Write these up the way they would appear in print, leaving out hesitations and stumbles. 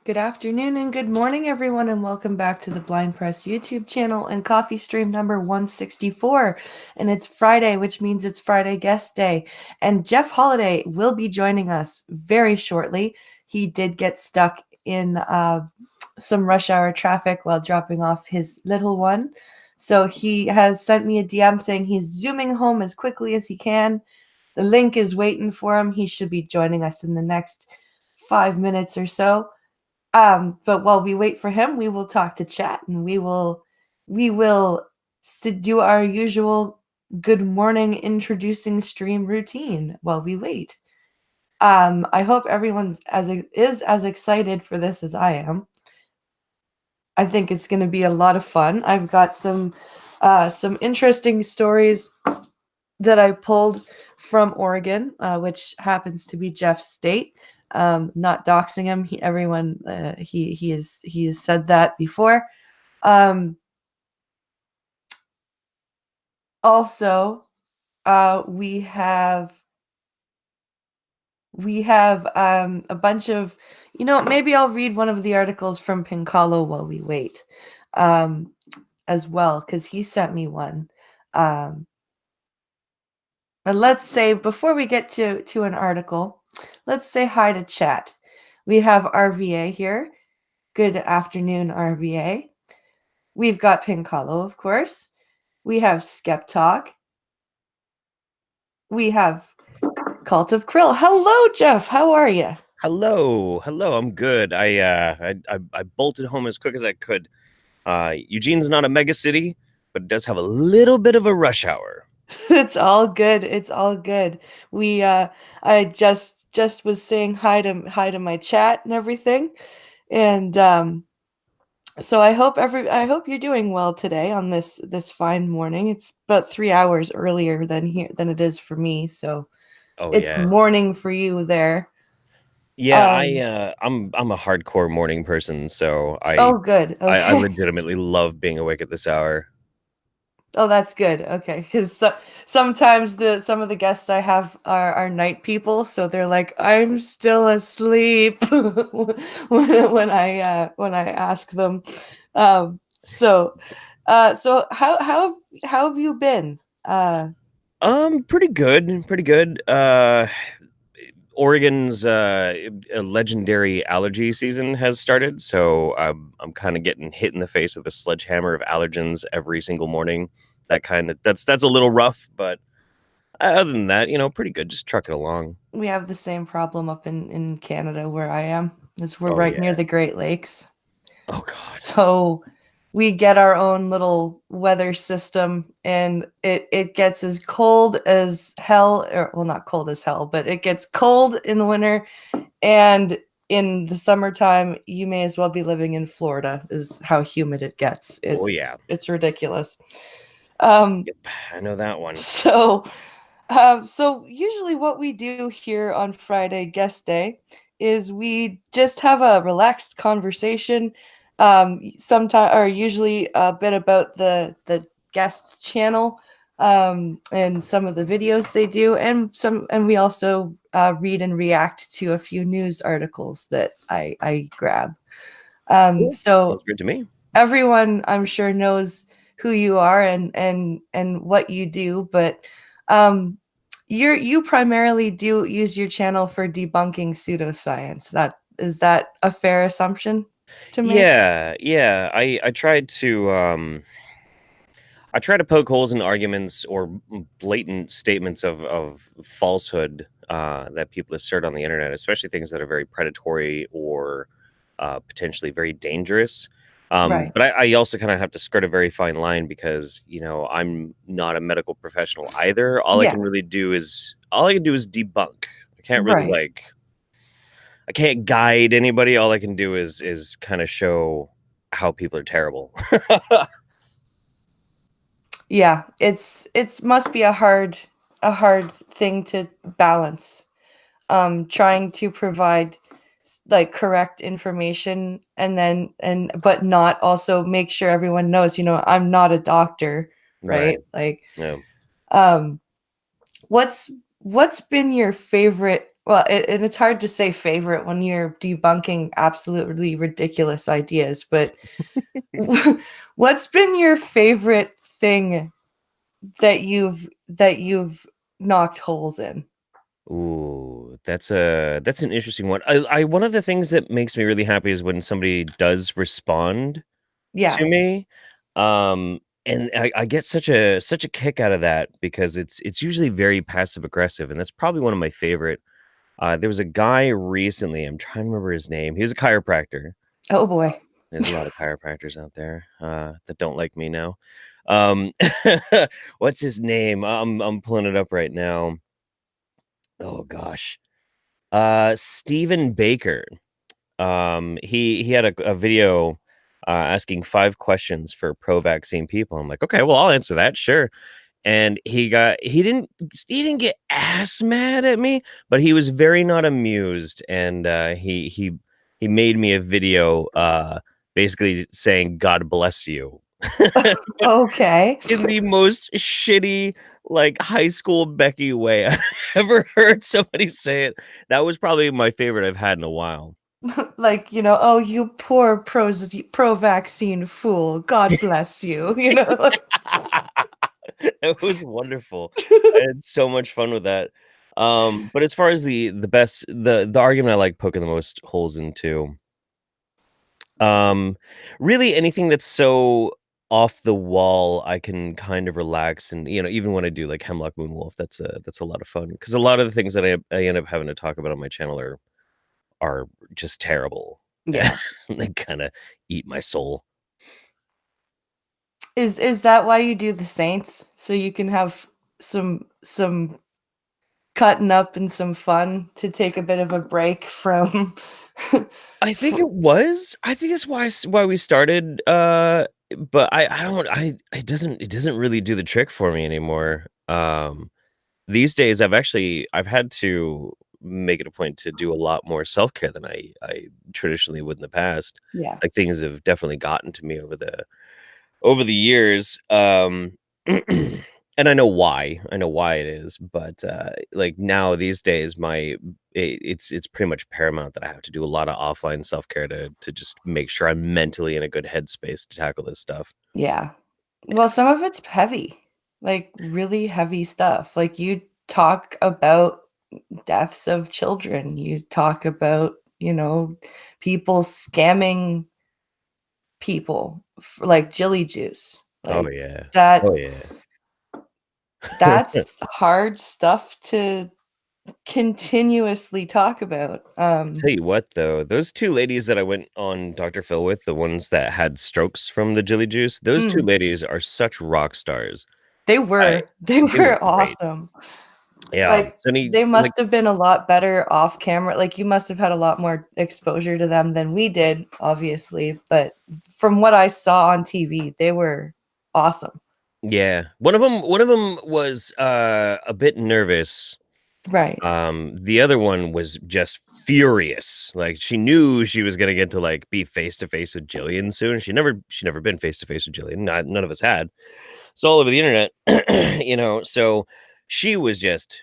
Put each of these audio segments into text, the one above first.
Good afternoon and good morning, everyone, and welcome back to the Blind Press YouTube channel and coffee stream number 164. And it's Friday, which means it's Friday guest day. And Jeff Holiday will be joining us very shortly. He did get stuck in some rush hour traffic while dropping off his little one. So he has sent me a DM saying he's zooming home as quickly as he can. The link is waiting for him. He should be joining us in the next 5 minutes or so. But while we wait for him, we will talk to chat and we will do our usual good morning introducing stream routine while we wait. I hope everyone's as excited for this as I am. I think it's going to be a lot of fun. I've got some interesting stories that I pulled from Oregon, which happens to be Jeff's state. Not doxing him. He has said that before. Also, we have a bunch of, maybe I'll read one of the articles from Pincalo while we wait, as well, because he sent me one. But let's say, before we get to an article, let's say hi to chat. We have RVA here. Good afternoon, RVA. We've got Pincalo, of course. We have Skep Talk. We have Cult of Krill. Hello, Jeff. How are you? Hello. I'm good. I bolted home as quick as I could. Eugene's not a mega city, but it does have a little bit of a rush hour. It's all good. It's all good. I just was saying hi to my chat and everything, and so I hope you're doing well today on this fine morning. It's about 3 hours earlier than it is for me, so it's morning for you there. Yeah, I'm a hardcore morning person, so Oh, good. Okay. I legitimately love being awake at this hour. Oh, that's good. Okay, because sometimes some of the guests I have are night people, so they're like, "I'm still asleep," when I ask them. So how have you been? Pretty good. Oregon's legendary allergy season has started, so I'm kind of getting hit in the face with a sledgehammer of allergens every single morning. That's a little rough, but other than that, pretty good. Just truck it along. We have the same problem up in Canada where I am. We're Oh right yeah. near the Great Lakes. Oh god. So we get our own little weather system, and it gets as cold as hell, or well, not cold as hell, but it gets cold in the winter, and in the summertime you may as well be living in Florida is how humid it gets. It's ridiculous. Yep, I know that one. So usually what we do here on Friday guest day is we just have a relaxed conversation, sometimes or usually a bit about the guest's channel, and some of the videos they do, and we also read and react to a few news articles that I grab. Cool. So Sounds good to me. everyone, I'm sure, knows who you are and what you do, but you primarily do use your channel for debunking pseudoscience. Is that a fair assumption to make? Yeah. I try to poke holes in arguments or blatant statements of falsehood that people assert on the internet, especially things that are very predatory or potentially very dangerous. Right. But I also kind of have to skirt a very fine line because I'm not a medical professional either. All I Yeah. can do is debunk. I can't really Right. I can't guide anybody. All I can do is kind of show how people are terrible. Yeah, it's must be a hard thing to balance, trying to provide like correct information, and then but not also make sure everyone knows, I'm not a doctor, Right. right? Like, Yeah. um what's been your favorite Well, and it's hard to say favorite when you're debunking absolutely ridiculous ideas, but what's been your favorite thing that you've knocked holes in? Ooh, that's an interesting one. I one of the things that makes me really happy is when somebody does respond to Yeah. me. And I get such a kick out of that because it's usually very passive aggressive, and that's probably one of my favorite. There was a guy recently, I'm trying to remember his name. He was a chiropractor. Oh boy. There's a lot of chiropractors out there that don't like me now. What's his name? I'm pulling it up right now. Oh gosh. Stephen Baker. He had a video asking 5 questions for pro-vaccine people. I'm like, okay, well, I'll answer that, sure. And he didn't get ass mad at me, but he was very not amused, and he made me a video basically saying God bless you Okay. in the most shitty, like, high school Becky way I ever heard somebody say it. That was probably my favorite I've had in a while. Like, oh, you poor pro-vaccine fool. God bless you, It was wonderful. I had so much fun with that. But as far as the argument I like poking the most holes into, um, really anything that's so off the wall, I can kind of relax and, even when I do like Hemlock Moonwolf, that's a lot of fun because a lot of the things that I end up having to talk about on my channel are just terrible. Yeah. They kind of eat my soul. Is that why you do the Saints? So you can have some cutting up and some fun to take a bit of a break from I think it was. I think that's why we started, but I don't it doesn't really do the trick for me anymore. These days I've had to make it a point to do a lot more self-care than I traditionally would in the past. Yeah. Like, things have definitely gotten to me over the years. And I know why. I know why it is, but like, now these days it's pretty much paramount that I have to do a lot of offline self-care to just make sure I'm mentally in a good headspace to tackle this stuff. Yeah. Well, some of it's heavy, like really heavy stuff. Like you talk about deaths of children. You talk about, people scamming people for like Jilly Juice. Oh Like yeah. that Oh yeah. that's hard stuff to continuously talk about. Tell you what, though, those 2 ladies that I went on Dr. Phil with, the ones that had strokes from the Jilly Juice, those 2 mm, ladies are such rock stars. they I were they They were were great. awesome. Yeah, Like, so any they like must have been a lot better off camera, like, you must have had a lot more exposure to them than we did, obviously, but from what I saw on TV, they were awesome. Yeah. One of them was, a bit nervous. Right. The other one was just furious. Like, she knew she was gonna get to, like, be face to face with Jillian soon. She never been face to face with Jillian. None of us had. It's all over the internet, so she was just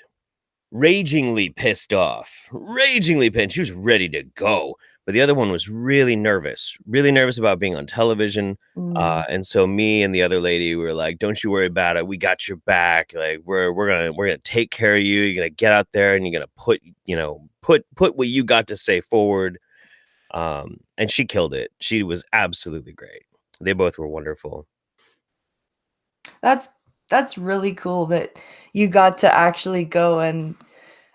ragingly pissed off, ragingly pissed. She was ready to go. But the other one was really nervous about being on television. Mm. And so me and the other lady, we were like, "Don't you worry about it. We got your back. Like, we're gonna take care of you. You're gonna get out there and you're gonna put what you got to say forward." And she killed it. She was absolutely great. They both were wonderful. That's that's really cool that you got to actually go and,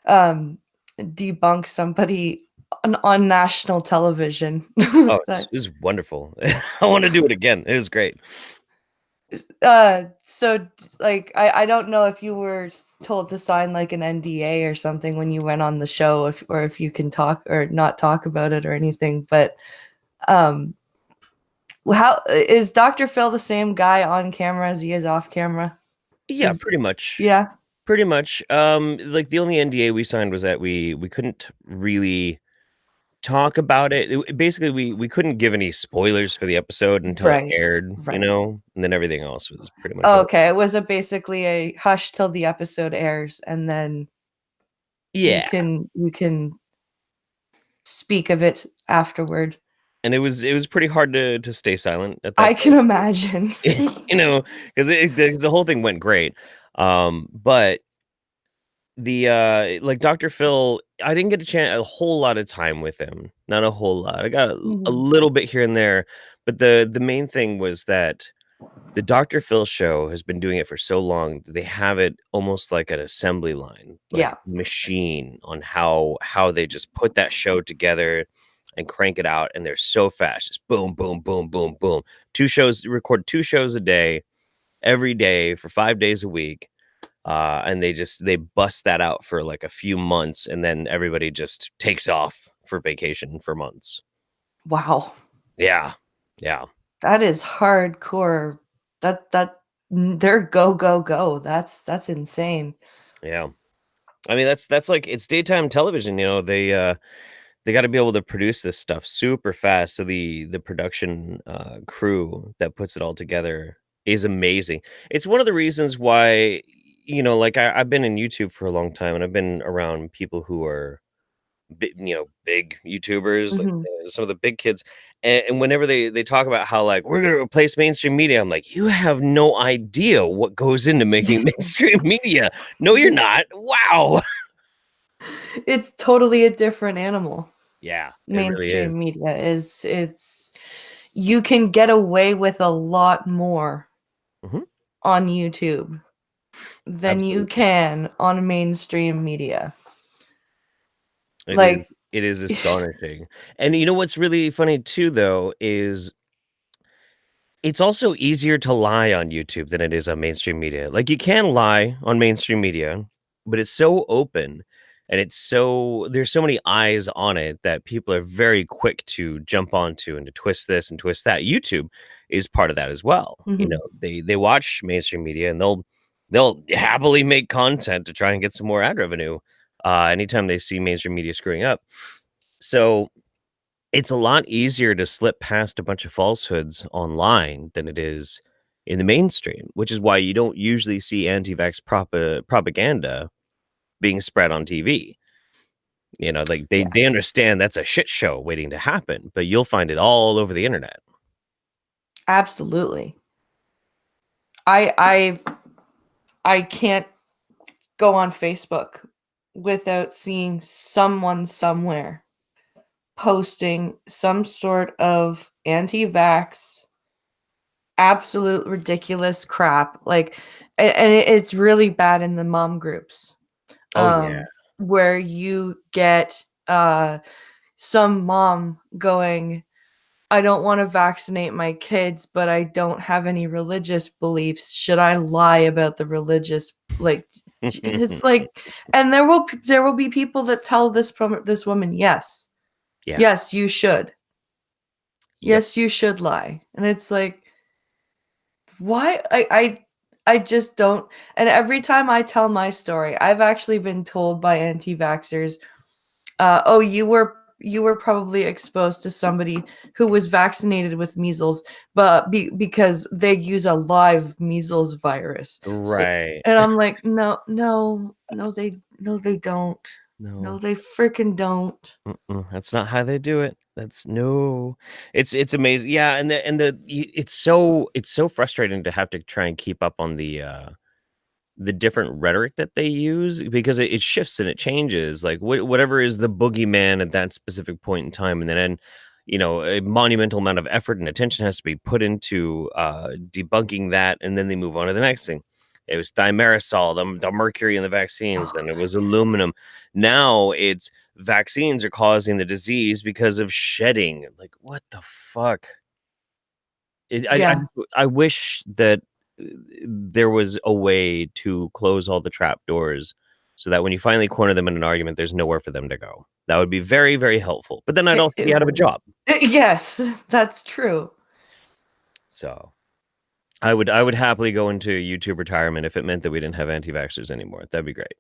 um, debunk somebody on national television. Oh, That it was wonderful. I want to do it again. It was great. So like I don't know if you were told to sign like an NDA or something when you went on the show, if you can talk or not talk about it or anything, but um how is Dr. Phil the same guy on camera as he is off camera? Yeah, Is pretty much. Yeah, Pretty much. Like, the only NDA we signed was that we couldn't really talk about it. Basically, we couldn't give any spoilers for the episode until it right, aired, right. and then everything else was pretty much Oh, open. okay, it was basically a hush till the episode airs and then You Yeah, can speak of it afterward. and it was pretty hard to stay silent at that I can point. imagine. Because the whole thing went great. But the like Dr. Phil, I didn't get a whole lot of time with him. Not a whole lot. I got a Mhm. little bit here and there, but the main thing was that the Dr. Phil show has been doing it for so long that they have it almost like an assembly line, like Yeah. machine on how they just put that show together and crank it out, and they're so fast. Just boom, boom, boom, boom, boom. Record 2 shows a day, every day for 5 days a week. And they bust that out for like a few months, and then everybody just takes off for vacation for months. Wow. Yeah. Yeah. That is hardcore. They're go go go. That's insane. Yeah. I mean, that's like it's daytime television, they got to be able to produce this stuff super fast. So the production crew that puts it all together is amazing. It's one of the reasons why, like I've been in YouTube for a long time, and I've been around people who are big YouTubers, like Mhm. some of the big kids, and whenever they talk about how like we're gonna replace mainstream media, I'm like, you have no idea what goes into making mainstream media. No, you're not. Wow. It's totally a different animal. Yeah, it really is. Mainstream media is it's you can get away with a lot more Mhm. on YouTube than you Absolutely. can on mainstream media. It is Like it is astonishing. And you know what's really funny too, though, is it's also easier to lie on YouTube than it is on mainstream media. Like, you can lie on mainstream media, but it's so open, and there's so many eyes on it that people are very quick to jump onto and to twist this and twist that. YouTube is part of that as well. mhm. They watch mainstream media, and they'll happily make content to try and get some more ad revenue, anytime they see mainstream media screwing up. So it's a lot easier to slip past a bunch of falsehoods online than it is in the mainstream, which is why you don't usually see anti-vax propaganda being spread on TV. Like they Yeah, they understand that's a shit show waiting to happen, but you'll find it all over the internet. absolutely. I I can't go on Facebook without seeing someone somewhere posting some sort of anti-vax, absolute ridiculous crap. Like, and it's really bad in the mom groups, Oh yeah. where you get some mom going, I don't want to vaccinate my kids, but I don't have any religious beliefs. Should I lie about the religious like it's like and there will be people that tell this woman, yes. Yeah. Yes, you should. Yep. Yes, you should lie. And it's like, why I just don't. And every time I tell my story, I've actually been told by anti-vaxxers, oh, you were probably exposed to somebody who was vaccinated with measles, but because they use a live measles virus. So, Right. and I'm like, no, no, no, they don't. No, No. they freaking don't. That's not how they do it. That's no. It's amazing. Yeah, it's so frustrating to have to try and keep up on the different rhetoric that they use, because it shifts and it changes. Like whatever is the boogeyman at that specific point in time, and then a monumental amount of effort and attention has to be put into debunking that, and then they move on to the next thing. It was thimerosal, the mercury in the vaccines. Oh Then it god. was aluminum. Now it's vaccines are causing the disease because of shedding. Like, what the fuck? Yeah. I wish that there was a way to close all the trap doors, so that when you finally corner them in an argument, there's nowhere for them to go. That would be very, very helpful. But then I'd It, also it be out of a would. job. Yes, that's true. So I would happily go into YouTube retirement if it meant that we didn't have anti-vaxxers anymore. That'd be great.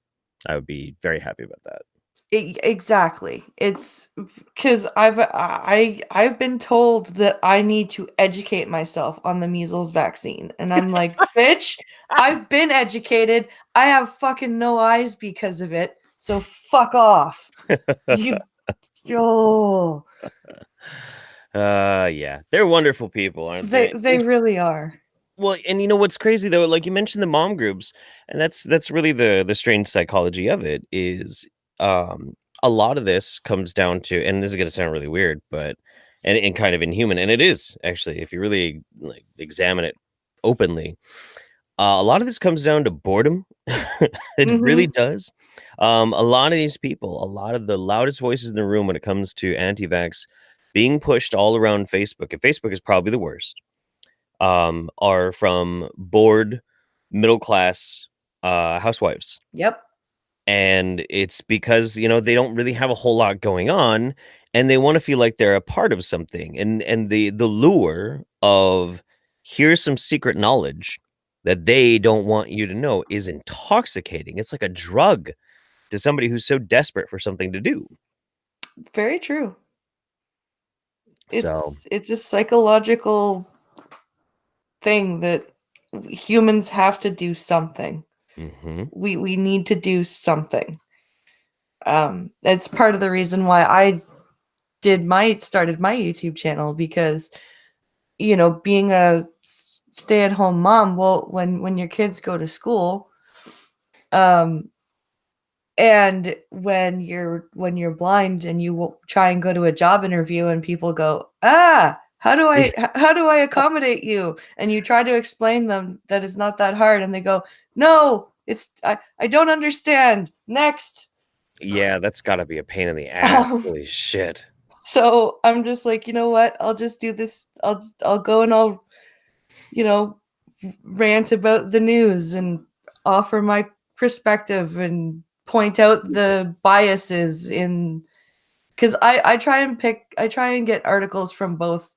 I would be very happy about that. Exactly. It's because I've been told that I need to educate myself on the measles vaccine, and I'm like, bitch, I've been educated. I have fucking no eyes because of it. So fuck off. You oh Yeah, they're wonderful people, aren't they they? they really are. Well, and you know what's crazy though, like you mentioned the mom groups, and that's really the strange psychology of it is um a lot of this comes down to, and this is gonna sound really weird, but and kind of inhuman, and it is actually if you really like examine it openly. A lot of this comes down to boredom. It really Mhm. does. A lot of these people, a lot of the loudest voices in the room when it comes to anti-vax being pushed all around Facebook, and Facebook is probably the worst, are from bored middle class housewives. Yep. And it's because, they don't really have a whole lot going on and they want to feel like they're a part of something. And the lure of here's some secret knowledge that they don't want you to know is intoxicating. It's like a drug to somebody who's so desperate for something to do. Very true. So, It's a psychological thing that humans have to do something. mhm. We need to do something. It's part of the reason why I started my YouTube channel because being a stay-at-home mom, well, when your kids go to school, um, and when you're blind and you try and go to a job interview and people go, how do I accommodate you? And you try to explain them that it's not that hard, and they go, no, I don't understand. Next. Yeah, that's got to be a pain in the ass. Um, Holy shit. so I'm just like, you know what? I'll just do this. I'll go and I'll you know rant about the news and offer my perspective and point out the biases in because I try and get articles from both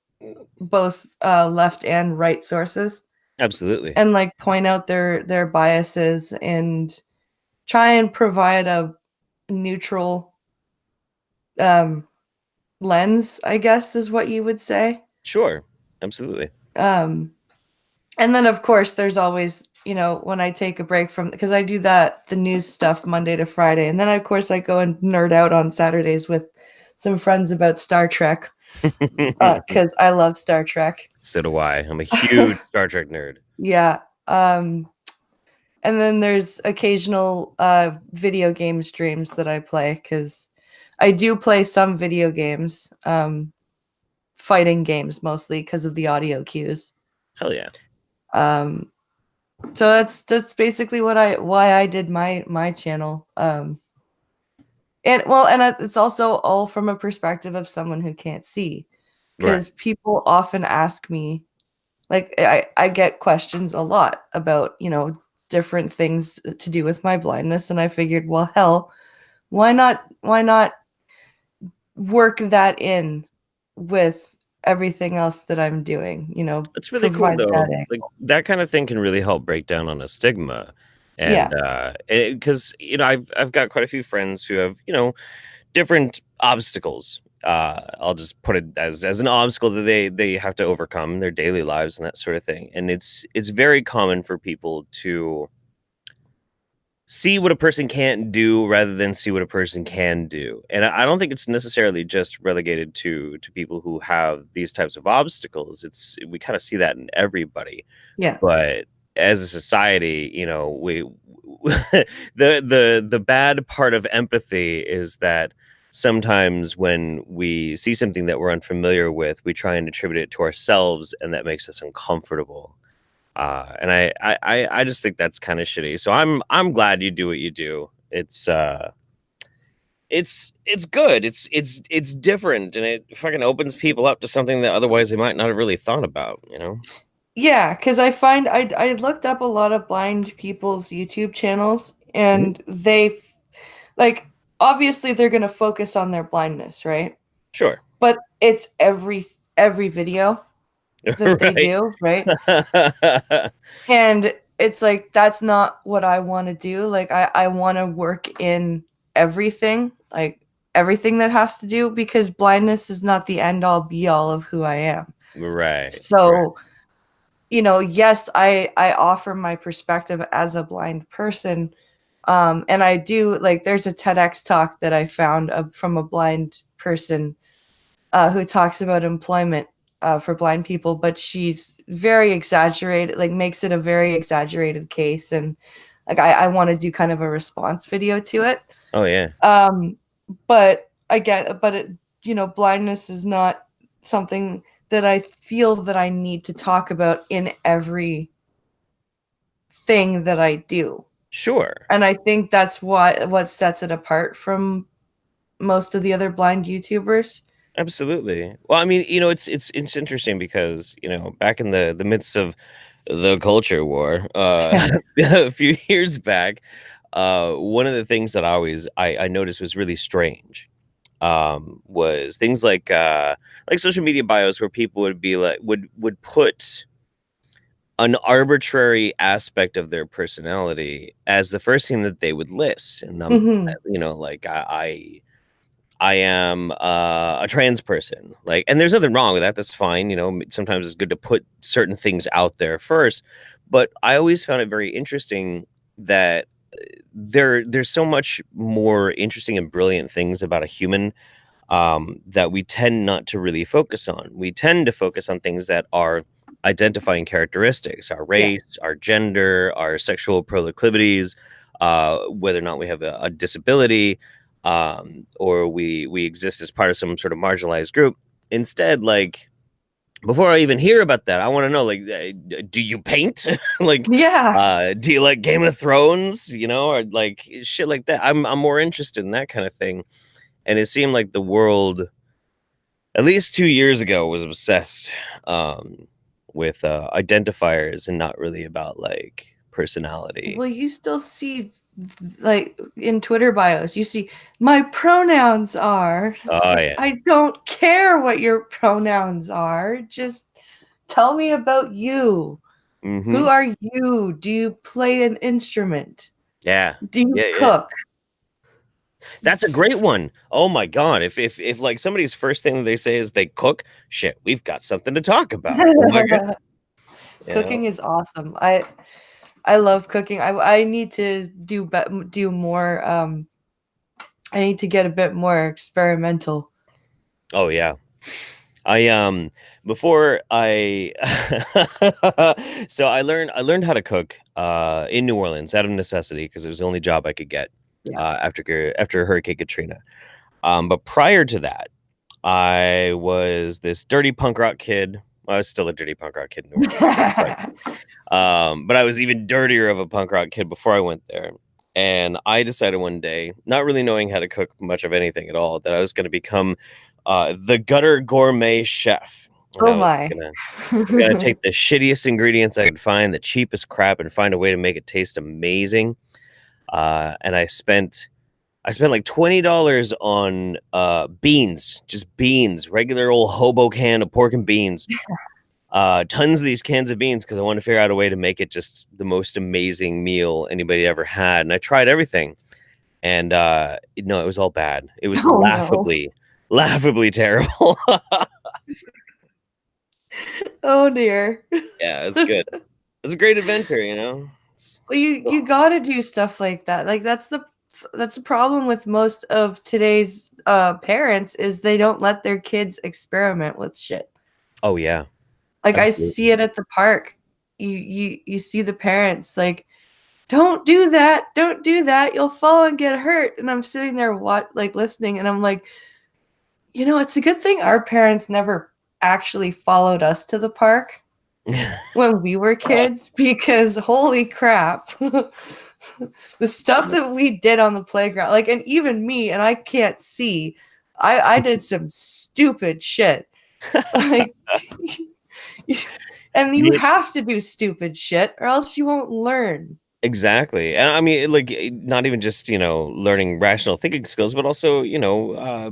left and right sources Absolutely. and like point out their biases and try and provide a neutral um lens, I guess is what you would say. Sure. Absolutely. um And then, of course, there's always, when I take a break from because I do the news stuff Monday to Friday, and then of course I go and nerd out on Saturdays with some friends about Star Trek, because I love Star Trek. So do I. I'm a huge Star Trek nerd. Yeah. And then there's occasional video game streams that I play because I do play some video games, fighting games mostly because of the audio cues. Hell yeah. Um, So that's basically why I did my channel. And it's also all from a perspective of someone who can't see, Right. because people often ask me, like I get questions a lot about different things to do with my blindness, and I figured, well, hell, why not work that in with everything else that I'm doing, It's really cool provide that though. Like angle. that kind of thing can really help break down on a stigma. And Yeah, because I've got quite a few friends who have, different obstacles. I'll just put it as an obstacle that they have to overcome in their daily lives and that sort of thing. And it's very common for people to see what a person can't do rather than see what a person can do. And I don't think it's necessarily just relegated to people who have these types of obstacles. We kind of see that in everybody. yeah, But as a society, we the bad part of empathy is that sometimes when we see something that we're unfamiliar with, we try and attribute it to ourselves, and that makes us uncomfortable. And I just think that's kind of shitty. So I'm glad you do what you do. It's good. It's different, and it fucking opens people up to something that otherwise they might not have really thought about. yeah. Because I find I looked up a lot of blind people's YouTube channels, Mhm. and like obviously they're gonna focus on their blindness, right? Sure. But it's every video that they Right. do, right? And it's like that's not what I want to do. Like I want to work in everything, like everything that has to do, because blindness is not the end all be all of who I am. Right. Right. So, yes, I offer my perspective as a blind person, And I do like there's a TEDx talk that I found from a blind person who talks about employment for blind people, but she's very exaggerated, like makes it a very exaggerated case, and like I want to do kind of a response video to it. Oh yeah. Um, but again, but it, blindness is not something that I feel that I need to talk about in every thing that I do. Sure. And I think that's what sets it apart from most of the other blind YouTubers. Absolutely. Well, I mean, it's interesting because, back in the midst of the culture war, a few years back, one of the things that I noticed was really strange, was things like social media bios where people would be like would put an arbitrary aspect of their personality as the first thing that they would list. And Mhm. like I am a trans person. Like, and there's nothing wrong with that. That's fine. Sometimes it's good to put certain things out there first. But I always found it very interesting that there's so much more interesting and brilliant things about a human, that we tend not to really focus on. We tend to focus on things that are identifying characteristics, our Yeah. race, our gender, our sexual proclivities, whether or not we have a disability, or we exist as part of some sort of marginalized group. Instead, like, before I even hear about that, I want to know, like, do you paint? Like, Yeah. do you like Game of Thrones? Or like shit like that. I'm more interested in that kind of thing. And it seemed like the world, at least 2 years ago, was obsessed, with identifiers and not really about like personality. Well, you still see like in Twitter bios, you see my pronouns are. It's Oh like yeah. I don't care what your pronouns are. Just tell me about you. Who Hmm. are you? Do you play an instrument? Yeah. Do you Yeah. cook? That's a great one. Oh my god. If like somebody's first thing that they say is they cook, shit, we've got something to talk about. Oh my god. You know? Cooking is awesome. I love cooking. I need to do more. I need to get a bit more experimental. Oh yeah. I before I so I learned how to cook in New Orleans out of necessity because it was the only job I could get Yeah. after Hurricane Katrina. But prior to that, I was this dirty punk rock kid. Well, I was still a dirty punk rock kid in New Orleans, but I was even dirtier of a punk rock kid before I went there. And I decided one day, not really knowing how to cook much of anything at all, that I was going to become the gutter gourmet chef. And Oh I was my. gonna take the shittiest ingredients I could find, the cheapest crap, and find a way to make it taste amazing. And I spent like $20 on beans, just beans, regular old hobo can of pork and beans. Tons of these cans of beans because I wanted to figure out a way to make it just the most amazing meal anybody ever had. And I tried everything, and no, it was all bad. It was Oh no. laughably terrible. Oh dear. Yeah, it's good. It's a great adventure, It's, Well, you gotta do stuff like that. Like that's the problem with most of today's parents is they don't let their kids experiment with shit. oh yeah, Like I see absolutely. it at the park. You see the parents like, don't do that, don't do that, you'll fall and get hurt. And I'm sitting there like listening, and I'm like, it's a good thing our parents never actually followed us to the park when we were kids because holy crap. The stuff that we did on the playground, like, and even me, and I can't see, I did some stupid shit. Like, and you Yeah, have to do stupid shit or else you won't learn. exactly. And I mean, like, not even just, learning rational thinking skills, but also, uh,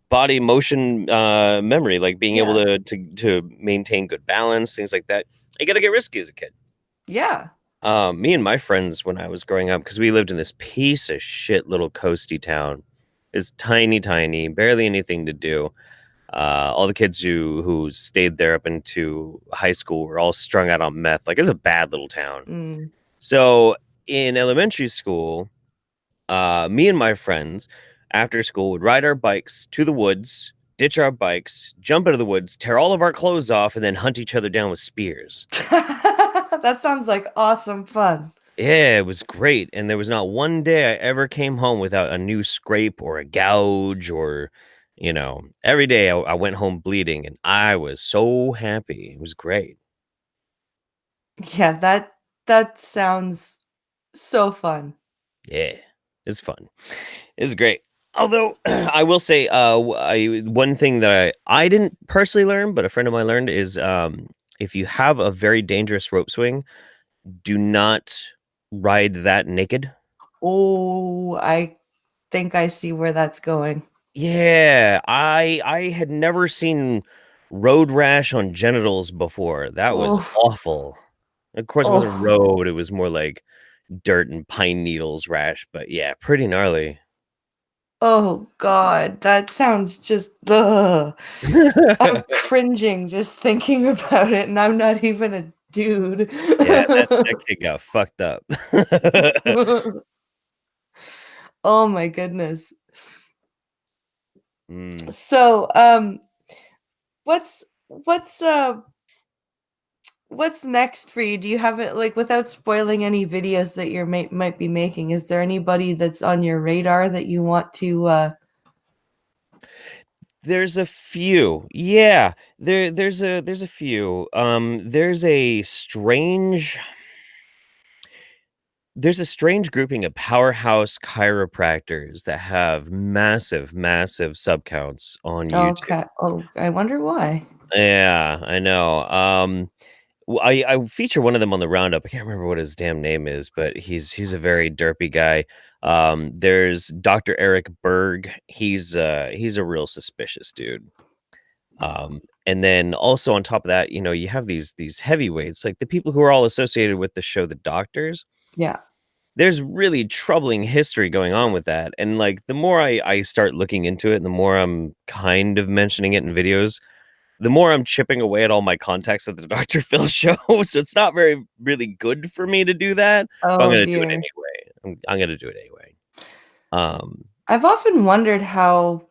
body motion memory, like being able Yeah. to maintain good balance, things like that. You got to get risky as a kid. Yeah. Me and my friends when I was growing up, because we lived in this piece of shit little coasty town, is tiny, tiny, barely anything to do. All the kids who stayed there up into high school were all strung out on meth. Like, it's a bad little town. Mm. So in elementary school, me and my friends after school would ride our bikes to the woods, ditch our bikes, jump into the woods, tear all of our clothes off, and then hunt each other down with spears. That sounds like awesome fun. Yeah, it was great. And there was not one day I ever came home without a new scrape or a gouge or, every day I went home bleeding and I was so happy. It was great. Yeah, that sounds so fun. Yeah, it's fun. It's great. Although I will say, one thing that I didn't personally learn, but a friend of mine learned is if you have a very dangerous rope swing, do not ride that naked. Oh, I think I see where that's going. Yeah, I had never seen road rash on genitals before. That was Oh, awful. Of course, it wasn't oh, road. It was more like dirt and pine needles rash. But yeah, pretty gnarly. oh God, that sounds just ugh. I'm cringing just thinking about it, and I'm not even a dude. Yeah, that kid got fucked up. Oh my goodness. Mm. So, what's what's next for you? Do you have it like without spoiling any videos that you're might be making? Is there anybody that's on your radar that you want to There's a few. Yeah. There's a few. There's a strange grouping of powerhouse chiropractors that have massive, massive subcounts on YouTube. Okay. Oh, I wonder why. Yeah, I know. I feature one of them on the roundup. I can't remember what his damn name is, but he's a very derpy guy. There's Dr. Eric Berg. He's a real suspicious dude. And then also on top of that, you have these heavyweights, like the people who are all associated with the show The Doctors. Yeah. There's really troubling history going on with that. And like the more I start looking into it, and the more I'm kind of mentioning it in videos, the more I'm chipping away at all my contacts at the Dr. Phil show. So it's not very really good for me to do that, but I'm Oh gonna do it dear. anyway. I'm gonna do it anyway. Um I've often wondered how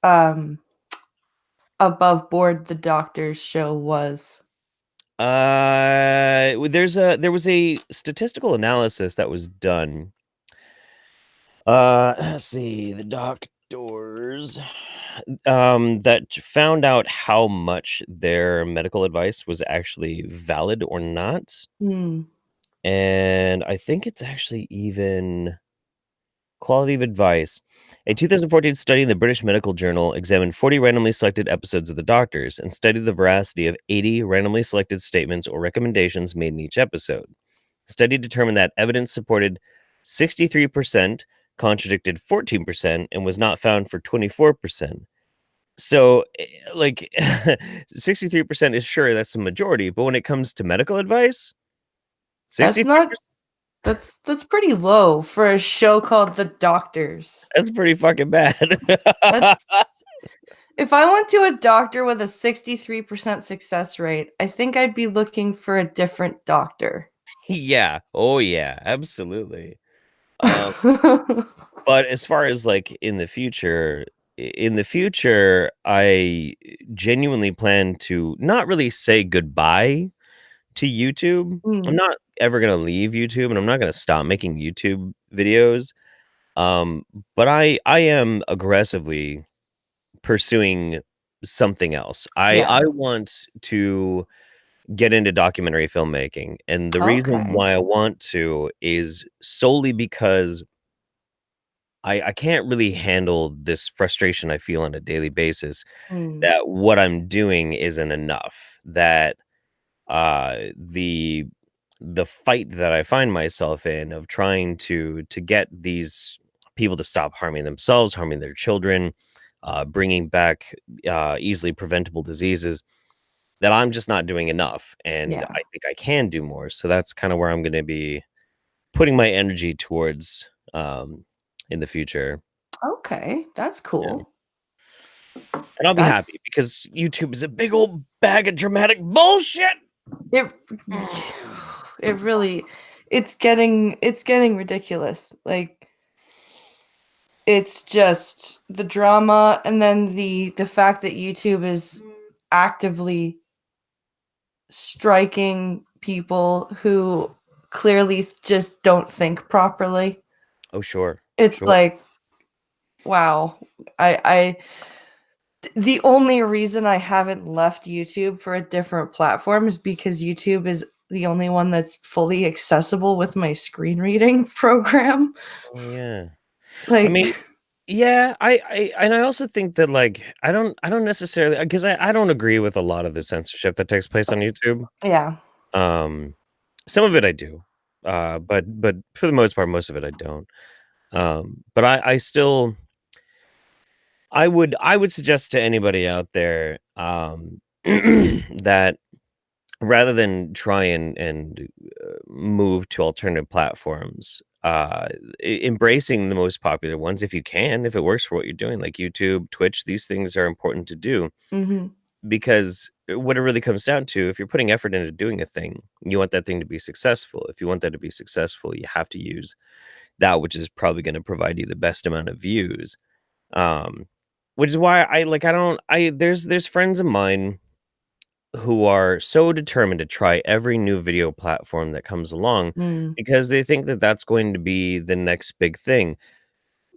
um above board the doctor's show was. there was a statistical analysis that was done. Let's see, the doctors that found out how much their medical advice was actually valid or not. Hmm. And I think it's actually even quality of advice. A 2014 study in the British Medical Journal examined 40 randomly selected episodes of The Doctors and studied the veracity of 80 randomly selected statements or recommendations made in each episode. The study determined that evidence supported 63%, contradicted 14%, and was not found for 24%. So, like, 63% is sure that's the majority, but when it comes to medical advice, That's not 63%, that's pretty low for a show called The Doctors. that's pretty fucking bad. That's if I went to a doctor with a 63% success rate, I think I'd be looking for a different doctor. Yeah. Oh, yeah, absolutely. Um, but as far as, like, in the future, I genuinely plan to not really say goodbye to YouTube. I'm Mm, not ever gonna leave YouTube, and I'm not gonna stop making YouTube videos, um, but I am aggressively pursuing something else. I yeah. want to get into documentary filmmaking, and the reason Okay. why I want to is solely because I can't really handle this frustration I feel on a daily basis Mm, that what I'm doing isn't enough, that the fight that I find myself in of trying to get these people to stop harming themselves, harming their children, bringing back easily preventable diseases, that I'm just not doing enough, and yeah. I think I can do more. So that's kind of where I'm going to be putting my energy towards in the future. Okay, that's Yeah. cool. And I'll be happy That's because YouTube is a big old bag of dramatic bullshit. it. It really. it's getting ridiculous. Like it's just the drama, and then the fact that YouTube is actively striking people who clearly just don't think properly. Oh, sure. It's Sure. like, wow. I the only reason I haven't left YouTube for a different platform is because YouTube is the only one that's fully accessible with my screen reading program. Oh, yeah. I Like, mean, yeah, I also think that, like, I don't necessarily, because I don't agree with a lot of the censorship that takes place on YouTube. yeah. Um, some of it I do, but for the most part, most of it I don't. But I still I would suggest to anybody out there, that rather than try and move to alternative platforms, embracing the most popular ones if you can, if it works for what you're doing, like YouTube, Twitch, these things are important to do Mhm. because what it really comes down to, if you're putting effort into doing a thing, you want that thing to be successful. If you want that to be successful, you have to use that which is probably going to provide you the best amount of views. Um, which is why I don't I there's friends of mine who are so determined to try every new video platform that comes along Mm. because they think that that's going to be the next big thing.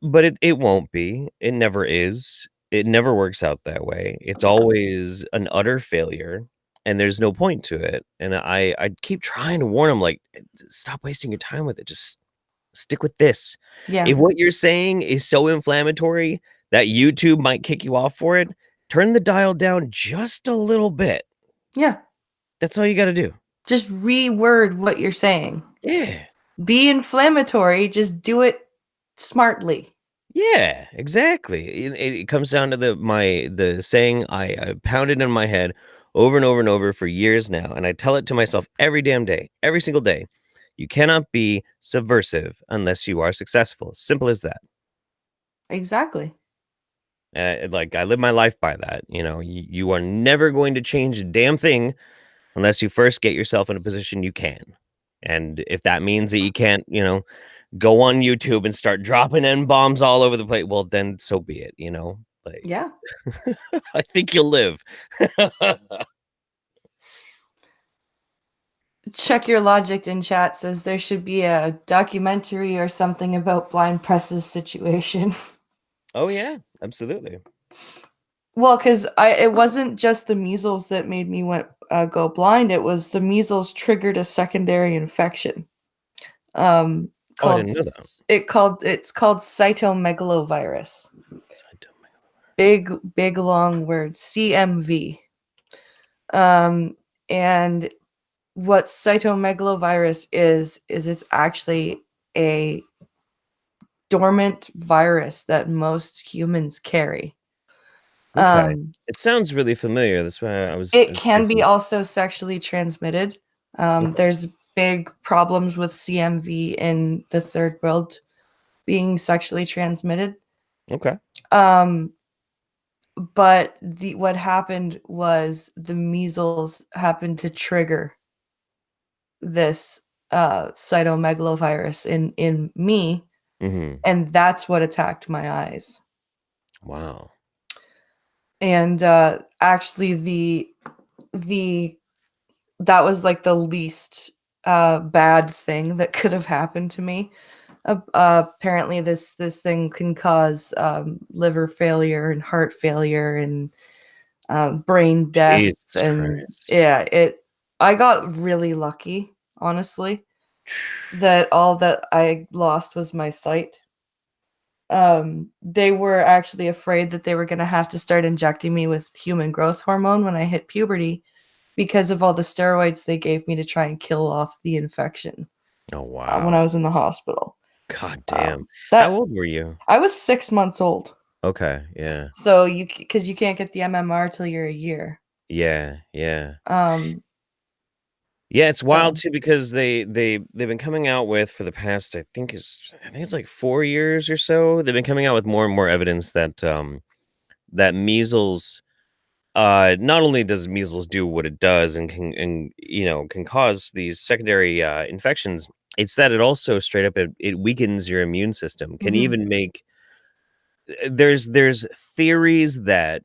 But it won't be. It never is. It never works out that way. It's always an utter failure, and there's no point to it. And I keep trying to warn them, like, stop wasting your time with it. Just stick with this. Yeah. If what you're saying is so inflammatory that YouTube might kick you off for it, turn the dial down just a little bit. Yeah. That's all you gotta do. Just reword what you're saying. Yeah. Be Just inflammatory, just do it smartly. yeah, exactly. It comes down to the saying I pounded in my head over and over and over for years now, and I tell it to myself every damn day, every single day. You cannot be subversive unless you are successful. Simple as that. Exactly. Like, I live my life by that. You are never going to change a damn thing unless you first get yourself in a position you can. And if that means that you can't, go on YouTube and start dropping N bombs all over the place, well, then so be it. Like, Yeah. I think you'll live. Check Your Logic in chat says there should be a documentary or something about blind press's situation. Oh, yeah, absolutely. Well, because it wasn't just the measles that made me go blind. It was the measles triggered a secondary infection. Oh, I Called didn't know that. it's called cytomegalovirus. I don't know. Big long word, CMV. Um, and what cytomegalovirus is it's actually a dormant virus that most humans carry. Okay. Um, It sounds really familiar. That's why I it was can be curious. also sexually transmitted. Okay. There's big problems with CMV in the third world being sexually transmitted. Okay. Um, but what happened was the measles happened to trigger this cytomegalovirus in me, Hmm. and that's what attacked my eyes. Wow. And actually the that was like the least bad thing that could have happened to me. Apparently this thing can cause liver failure and heart failure and brain death. Jesus And Christ. yeah, I got really lucky, honestly, that all that I lost was my sight. They were actually afraid that they were going to have to start injecting me with human growth hormone when I hit puberty because of all the steroids they gave me to try and kill off the infection Oh, when I wow. was in the hospital. God damn. How That old were you? I was 6 months old, Okay. Yeah. so because you can't get the MMR till you're a year. Yeah. Yeah. Um, Yeah, it's wild so too because they've been coming out with, for the past, I think it's like 4 years or so, they've been coming out with more and more evidence that measles, not only does measles do what it does and can cause these secondary infections, It's that it also straight up it weakens your immune system. Can Mhm. even make there's theories that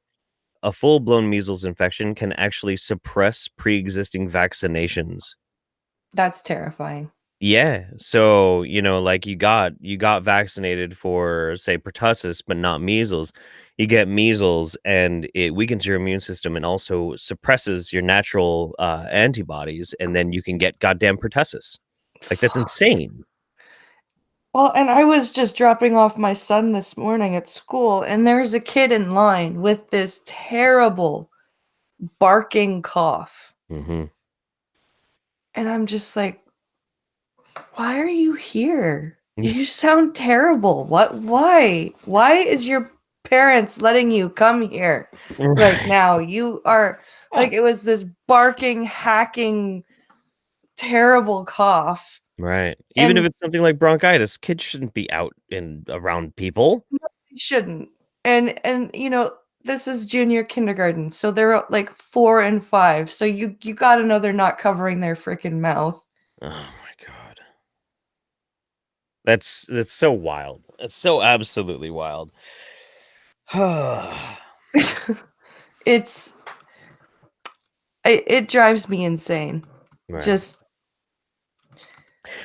a full-blown measles infection can actually suppress pre-existing vaccinations. That's terrifying. Yeah. So, like you got vaccinated for say pertussis but not measles. You get measles and it weakens your immune system and also suppresses your natural antibodies and then you can get goddamn pertussis. Like that's Fuck. insane. Well, and I was just dropping off my son this morning at school, and there's a kid in line with this terrible barking cough. Mhm. And I'm just like, why are you here? Yeah. You sound terrible. What? Why? Why is your parents letting you come here right Right. now? You are like, it was this barking, hacking, terrible cough. Right. Even if And it's something like bronchitis, kids shouldn't be out and around people. no, you shouldn't. And this is junior kindergarten, so they're like 4 and 5. So you got to know they're not covering their freaking mouth. Oh my god. That's so wild. That's so absolutely wild. It's it drives me insane. Right. Just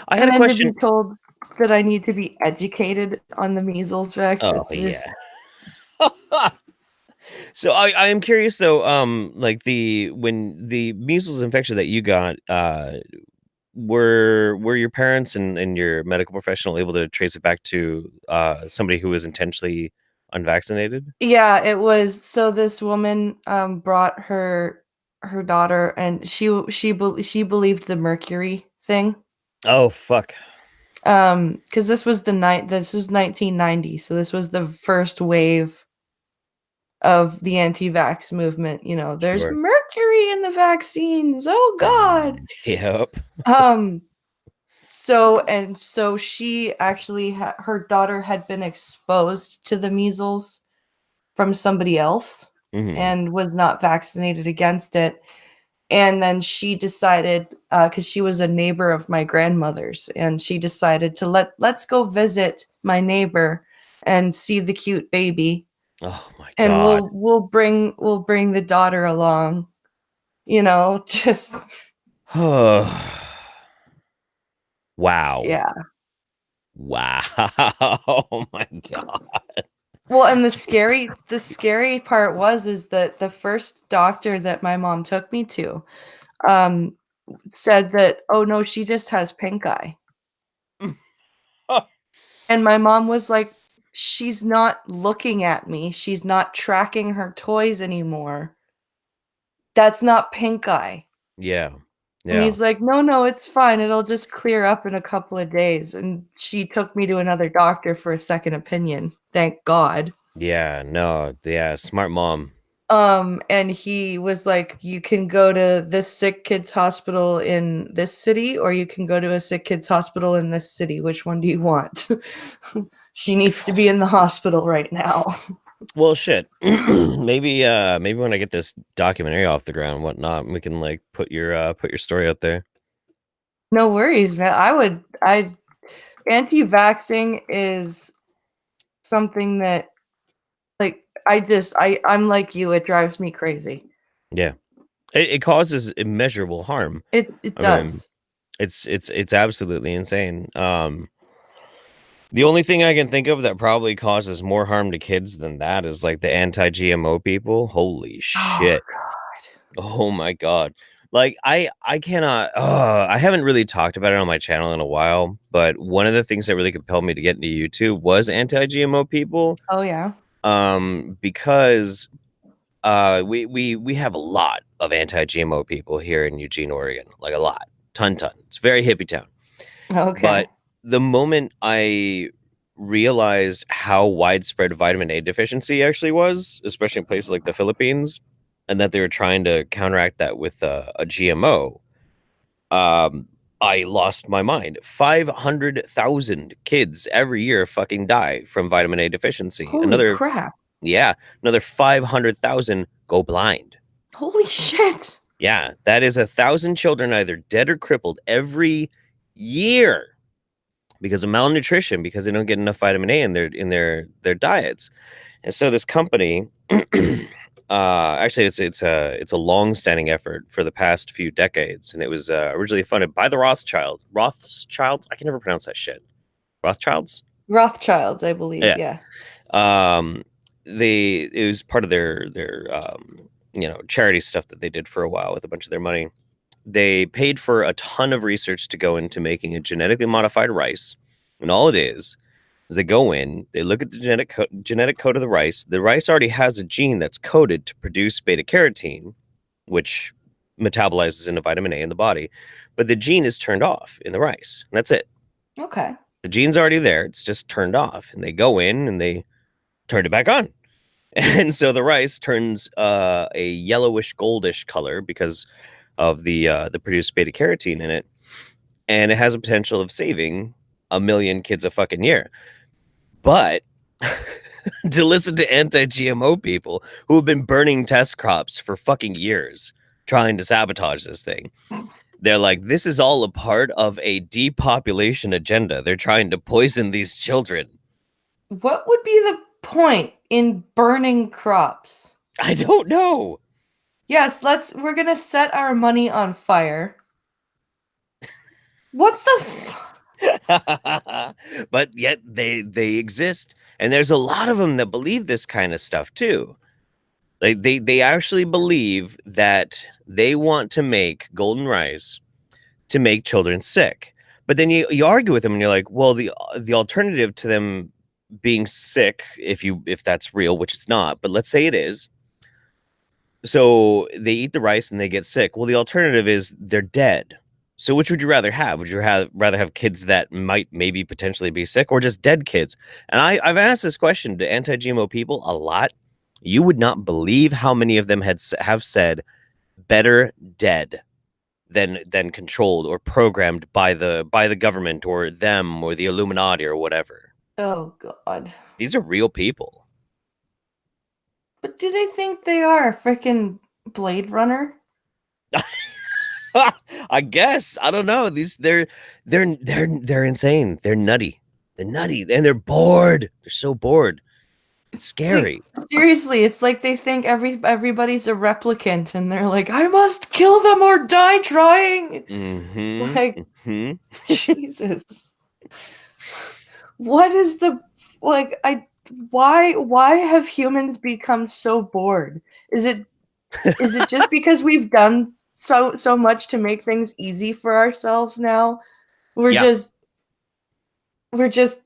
I had and a then to be question. told that I need to be educated on the measles vax, Oh it's just yeah. So I am curious though, like when the measles infection that you got, were your parents and your medical professional able to trace it back to somebody who was intentionally unvaccinated? yeah, it was so this woman brought her daughter, and she believed the mercury thing. Oh fuck. Because this was 1990, so this was the first wave of the anti-vax movement. There's Sure. mercury in the vaccines. Oh God. Yep. Um, so she actually her daughter had been exposed to the measles from somebody else Hmm. and was not vaccinated against it. And then she decided, because she was a neighbor of my grandmother's, and she decided to let's go visit my neighbor and see the cute baby, Oh my and god. we'll bring the daughter along. Just Wow. yeah. Wow. Oh my god. Well, and the Jesus. scary part is that the first doctor that my mom took me to, um, said that, oh no, she just has pink eye. And my mom was like, she's not looking at me. She's not tracking her toys anymore. That's not pink eye. Yeah. And Yeah. he's like, no, no, it's fine. It'll just clear up in a couple of days. And she took me to another doctor for a second opinion. Thank God. Yeah. No. Yeah. Smart mom. And he was like, you can go to this sick kids hospital in this city, or you can go to a sick kids hospital in this city. Which one do you want? She needs to be in the hospital right now. Well, shit. Maybe when I get this documentary off the ground and whatnot, we can like put your story out there. No worries, man. Anti-vaxxing is something that, like, I'm like you, it drives me crazy. Yeah. It causes immeasurable harm. It I mean, does. it's absolutely insane. The only thing I can think of that probably causes more harm to kids than that is like the anti-GMO people. Holy Oh shit. God. Oh my god. Like I cannot I haven't really talked about it on my channel in a while, but one of the things that really compelled me to get into YouTube was anti-GMO people. Oh yeah. Because we have a lot of anti-GMO people here in Eugene, Oregon. Like a lot. Ton. It's a very hippie town. Okay. But the moment I realized how widespread vitamin A deficiency actually was, especially in places like the Philippines, and that they were trying to counteract that with a GMO, I lost my mind. 500,000 kids every year fucking die from vitamin A deficiency. Holy crap. Yeah, another 500,000 go blind. Holy shit. Yeah, that is 1,000 children either dead or crippled every year because of malnutrition, because they don't get enough vitamin A in their diets. And so this company, actually, it's a long-standing effort for the past few decades, and it was originally funded by the Rothschilds. I can never pronounce that shit. Rothschilds. Rothschilds, I believe. Yeah. Yeah. Um, it was part of their charity stuff that they did for a while with a bunch of their money. They paid for a ton of research to go into making a genetically modified rice, and all it is they go in, they look at the genetic code of the rice. The rice already has a gene that's coded to produce beta carotene, which metabolizes into vitamin A in the body, but the gene is turned off in the rice. And that's it. Okay. The gene's already there; it's just turned off, and they go in and they turn it back on. And so the rice turns a yellowish goldish color because of the produced beta carotene in it, and it has a potential of saving a million kids a fucking year. But to listen to anti-GMO people who have been burning test crops for fucking years trying to sabotage this thing, they're like, this is all a part of a depopulation agenda. They're trying to poison these children. What would be the point in burning crops? I don't know. Yes, we're gonna set our money on fire. What's the But yet they exist, and there's a lot of them that believe this kind of stuff too. Like they actually believe that they want to make golden rice to make children sick. But then you argue with them and you're like, well, the alternative to them being sick, if that's real, which it's not, but let's say it is. So they eat the rice and they get sick. Well, the alternative is they're dead. So which would you rather have? Would you rather have kids that might maybe potentially be sick, or just dead kids? And I've asked this question to anti-GMO people a lot. You would not believe how many of them have said better dead than controlled or programmed by the government or them or the Illuminati or whatever. Oh God. These are real people. But do they think they are a freaking Blade Runner? I guess. I don't know. They're insane. They're nutty. They're nutty and they're bored. They're so bored. It's scary. Seriously, it's like they think everybody's a replicant and they're like, I must kill them or die trying. Mm-hmm. Like, Mm-hmm. Jesus. What is the like why have humans become so bored? Is it just because we've done so much to make things easy for ourselves now? We're Yeah. just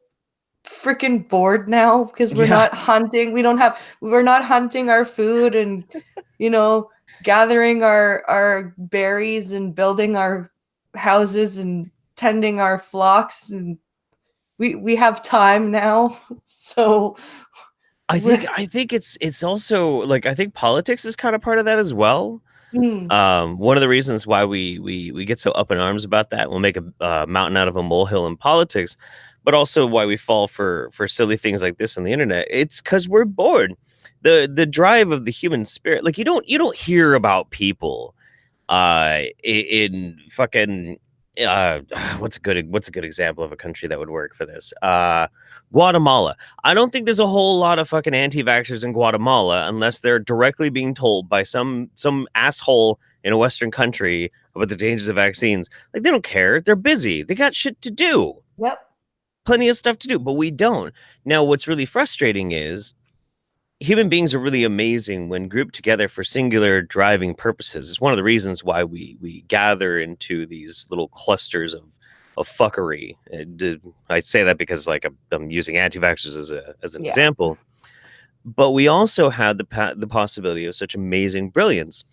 freaking bored now because we're not hunting. We're not hunting our food and gathering our berries and building our houses and tending our flocks, and we have time now. So I think it's also like I think politics is kind of part of that as well. One of the reasons why we get so up in arms about that, we'll make a mountain out of a molehill in politics, but also why we fall for silly things like this on the internet. It's because we're bored. The drive of the human spirit, like you don't hear about people in fucking what's a good example of a country that would work for this? Guatemala. I don't think there's a whole lot of fucking anti-vaxxers in Guatemala unless they're directly being told by some asshole in a Western country about the dangers of vaccines. Like they don't care. They're busy. They got shit to do. yep. Plenty of stuff to do, but we don't. Now, what's really frustrating is human beings are really amazing when grouped together for singular driving purposes. It's one of the reasons why we gather into these little clusters of fuckery. I say that because like I'm using anti-vaxxers as an example, but we also had the possibility of such amazing brilliance.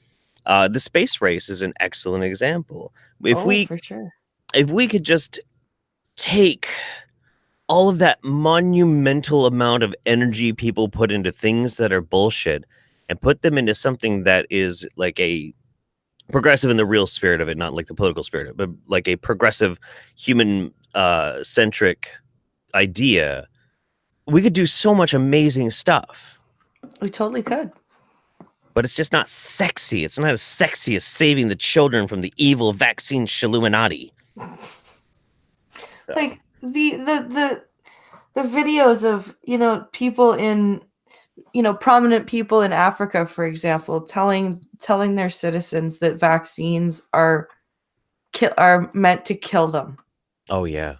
The space race is an excellent example. For sure. If we could just take all of that monumental amount of energy people put into things that are bullshit and put them into something that is like a progressive in the real spirit of it, not like the political spirit, but like a progressive human centric idea, we could do so much amazing stuff. We totally could. But it's just not sexy. It's not as sexy as saving the children from the evil vaccine Illuminati. Like The videos of, people in, prominent people in Africa, for example, telling their citizens that vaccines are meant to kill them. Oh yeah.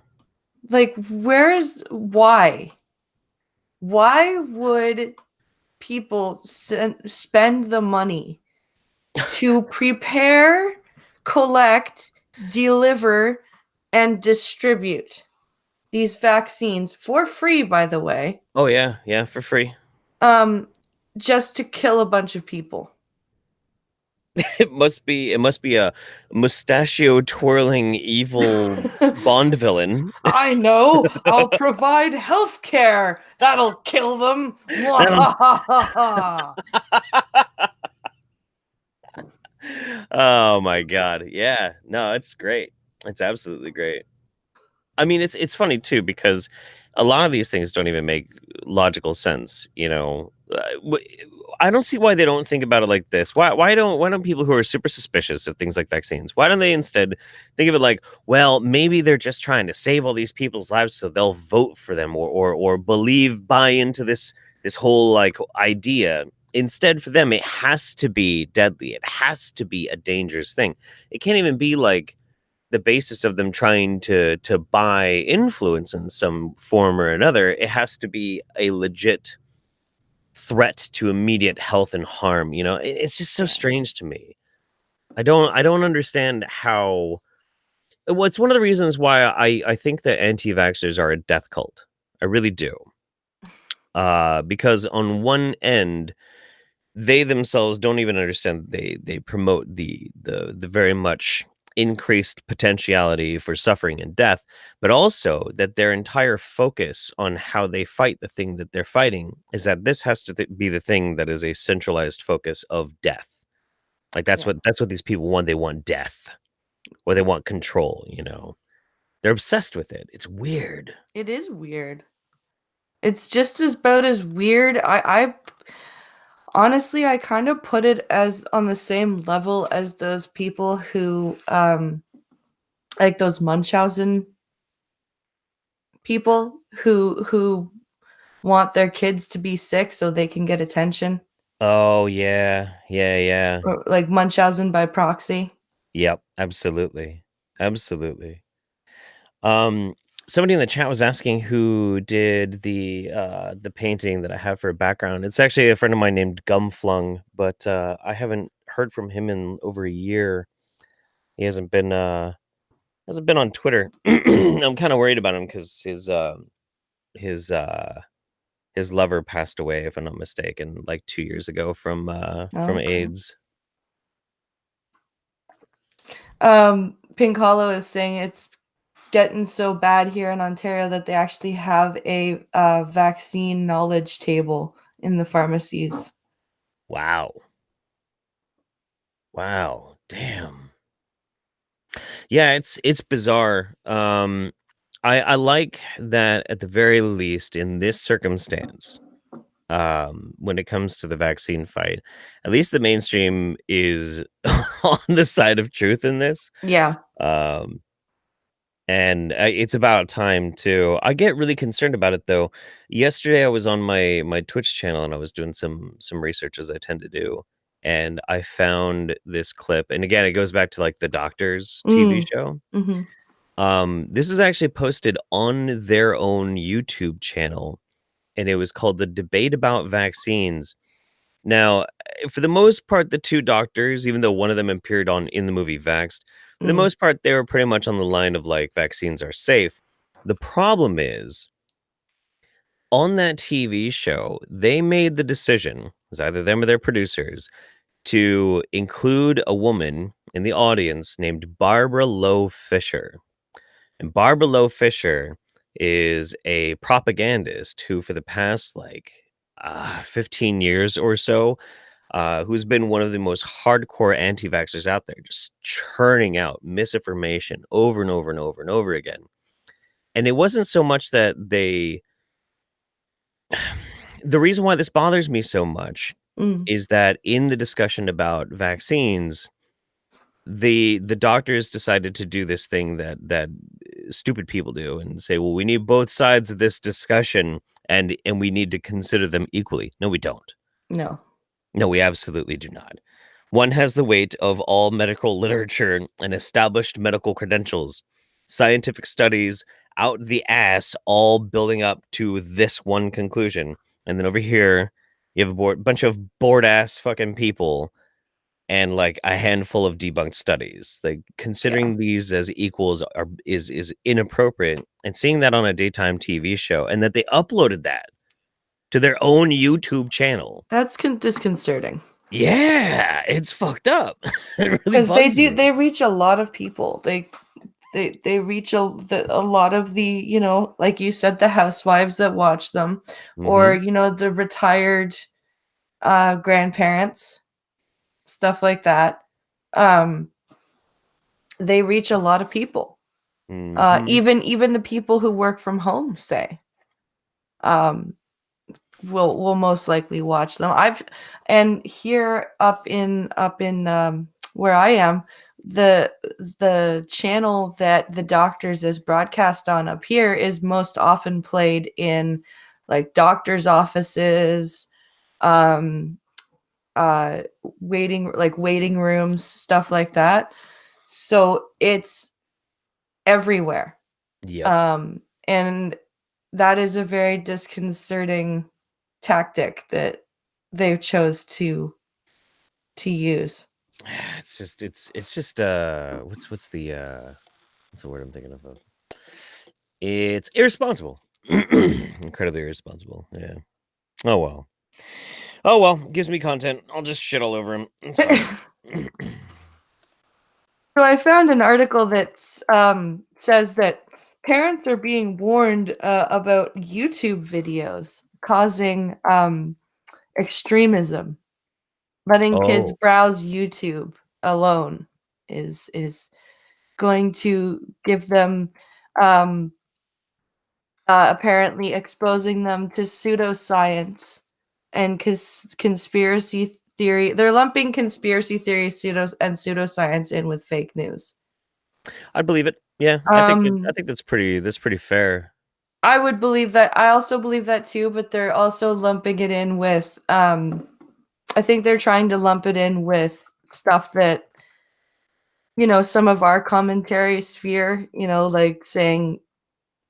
Like, why? Why would people spend the money to prepare, collect, deliver, and distribute these vaccines for free, by the way, Oh yeah, yeah, for free. um, just to kill a bunch of people? It must be a mustachio twirling evil Bond villain. I know. I'll provide health care. That'll kill them. That'll Mwahaha. Oh my god. Yeah. No, it's great. It's absolutely great. I mean, it's funny too because a lot of these things don't even make logical sense. I don't see why they don't think about it like this. Why don't people who are super suspicious of things like vaccines, why don't they instead think of it like, well, maybe they're just trying to save all these people's lives so they'll vote for them or buy into this whole like idea. Instead, for them, it has to be deadly. It has to be a dangerous thing. It can't even be like the basis of them trying to buy influence in some form or another. It has to be a legit threat to immediate health and harm. It's just so Yeah. strange to me. I don't understand how. Well, it's one of the reasons why I think that anti-vaxxers are a death cult. I really do. Because on one end, they themselves don't even understand they promote the very much increased potentiality for suffering and death, but also that their entire focus on how they fight the thing that they're fighting is that this has to be the thing that is a centralized focus of death. Like Yeah. that's what these people want. They want death or they want control. They're obsessed with it. It's weird. It is weird. It's just as about as weird. I honestly, I kind of put it as on the same level as those people who, like those Munchausen people who want their kids to be sick so they can get attention, Oh yeah, yeah, yeah. or like Munchausen by proxy. Yep, absolutely. Absolutely. Um, Somebody in the chat was asking who did the painting that I have for a background. It's actually a friend of mine named Gumflung, but I haven't heard from him in over a year. He hasn't been on Twitter. I'm kind of worried about him because his his lover passed away, if I'm not mistaken, like 2 years ago from Okay. AIDS. Pink Hollow is saying it's getting so bad here in Ontario that they actually have a vaccine knowledge table in the pharmacies. Wow. Wow. Damn. Yeah, it's bizarre. I like that at the very least in this circumstance, when it comes to the vaccine fight, at least the mainstream is on the side of truth in this. Yeah. Um, and it's about time too. I get really concerned about it though. Yesterday I was on my Twitch channel and I was doing some research as I tend to do, and I found this clip. And again, it goes back to like the doctor's TV Mm. show. Mm-hmm. This is actually posted on their own YouTube channel, and it was called The Debate About Vaccines. Now, for the most part, the two doctors, even though one of them appeared on in the movie Vaxxed, for the Mm. most part, they were pretty much on the line of like vaccines are safe. The problem is on that TV show, they made the decision, it was either them or their producers, to include a woman in the audience named Barbara Loe Fisher. And Barbara Loe Fisher is a propagandist who, for the past like 15 years or so, who's been one of the most hardcore anti vaxxers out there, just churning out misinformation over and over and over and over again. And it wasn't so much that the reason why this bothers me so much Mm. is that in the discussion about vaccines, the doctors decided to do this thing that stupid people do and say, well, we need both sides of this discussion and we need to consider them equally. No, we don't. No. No, we absolutely do not. One has the weight of all medical literature and established medical credentials, scientific studies out the ass, all building up to this one conclusion. And then over here, you have a bunch of bored ass fucking people and like a handful of debunked studies. Like Yeah. considering these as equals is inappropriate. And seeing that on a daytime TV show and that they uploaded that to their own YouTube channel. That's disconcerting. Yeah, it's fucked up. It really Because they bugs do, me. they reach a lot of people. They reach a lot of the, like you said, the housewives that watch them, or Mhm. the retired grandparents, stuff like that. Um, they reach a lot of people. Mhm. Even the people who work from home say um, will most likely watch them. And here up in where I am, the channel that the doctors is broadcast on up here is most often played in like doctors' offices, um, uh, waiting rooms, stuff like that. So it's everywhere. Yep. And that is a very disconcerting tactic that they chose to use. It's just what's the word I'm thinking of? It's irresponsible. Incredibly irresponsible. Yeah. Oh well. Oh well, gives me content. I'll just shit all over him. It's fine. So I found an article that says that parents are being warned about YouTube videos causing extremism. Letting kids Oh, browse YouTube alone is going to give them um, apparently exposing them to pseudoscience and conspiracy theory. They're lumping conspiracy theory, pseudoscience in with fake news. I believe it. Yeah, I Um, think that's pretty fair. I would believe that. I also believe that too, but they're also lumping it in with. I think they're trying to lump it in with stuff that some of our commentary sphere. Like saying,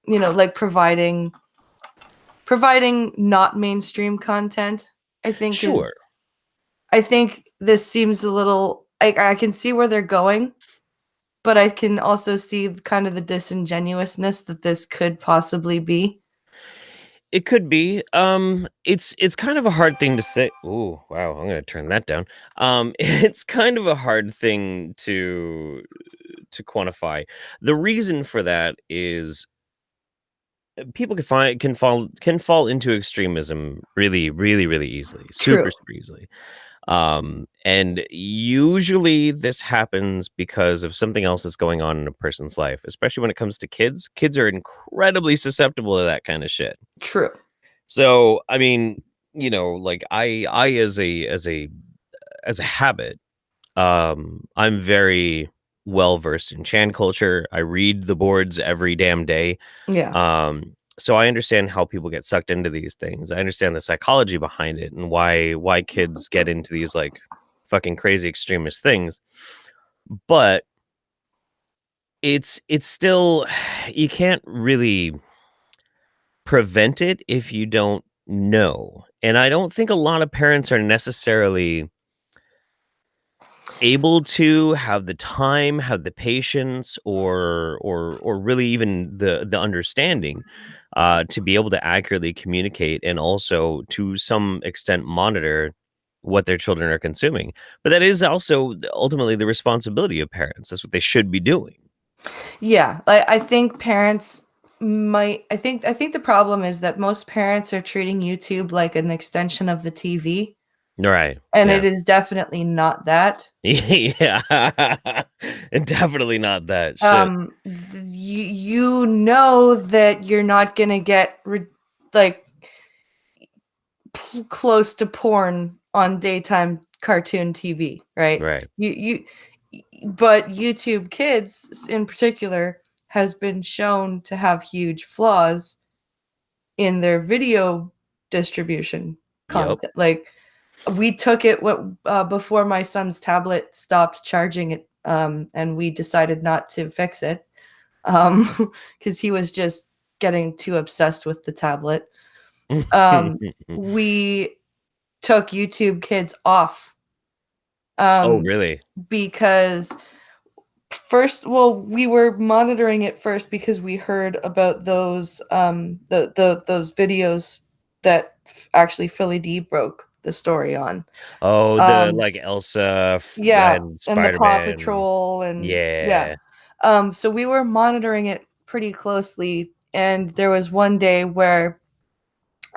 like providing not mainstream content. I think is. Sure. I think this seems a little. I can see where they're going, but I can also see kind of the disingenuousness that this could possibly be. It could be. It's kind of a hard thing to say. Ooh, wow, I'm gonna turn that down. It's kind of a hard thing to quantify. The reason for that is people can fall into extremism really, really, really easily, True. super, super easily. And usually this happens because of something else that's going on in a person's life, especially when it comes to kids. Kids are incredibly susceptible to that kind of shit. True. So, I mean, like I as a habit, I'm very well versed in Chan culture. I read the boards every damn day. Yeah. So I understand how people get sucked into these things. I understand the psychology behind it and why kids get into these like fucking crazy extremist things. But it's still you can't really prevent it if you don't know. And I don't think a lot of parents are necessarily able to have the time, have the patience, or really even the understanding to be able to accurately communicate and also to some extent monitor what their children are consuming. But that is also ultimately the responsibility of parents. That's what they should be doing. Yeah. I think parents might I think the problem is that most parents are treating YouTube like an extension of the TV, Right. and it Yeah. is definitely not that. Yeah. And definitely not that shit. You know that you're not going to get like close to porn on daytime cartoon TV, right? Right. But YouTube Kids in particular has been shown to have huge flaws in their video distribution Yep. content. Like we took it before my son's tablet stopped charging it, and we decided not to fix it because he was just getting too obsessed with the tablet. We took YouTube Kids off Oh, um, really? because we were monitoring it first because we heard about those those videos that actually Philly D broke the story on. Oh, the Um, like Elsa yeah, and and the Paw Spider-Man. Patrol and yeah. Yeah. So we were monitoring it pretty closely, and there was one day where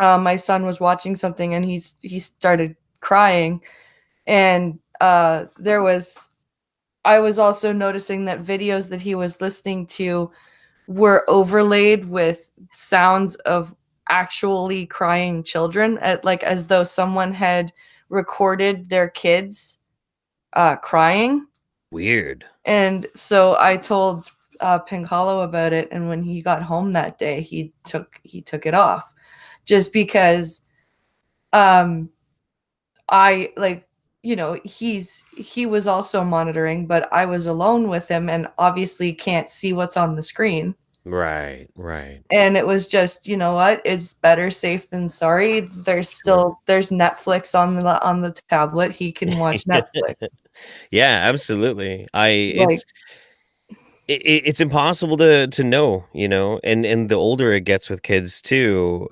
my son was watching something and he started crying, and there was I was also noticing that videos that he was listening to were overlaid with sounds of actually crying children, like as though someone had recorded their kids crying. Weird. And so I told Pink Hollow about it, and when he got home that day, he took it off, just because um, I like he was also monitoring, but I was alone with him and obviously can't see what's on the screen. Right, right. And it was just, you know what? It's better safe than sorry. Sure. There's Netflix on the tablet. He can watch Netflix. Yeah, absolutely. Like, It's impossible to know, you know, and the older it gets with kids too,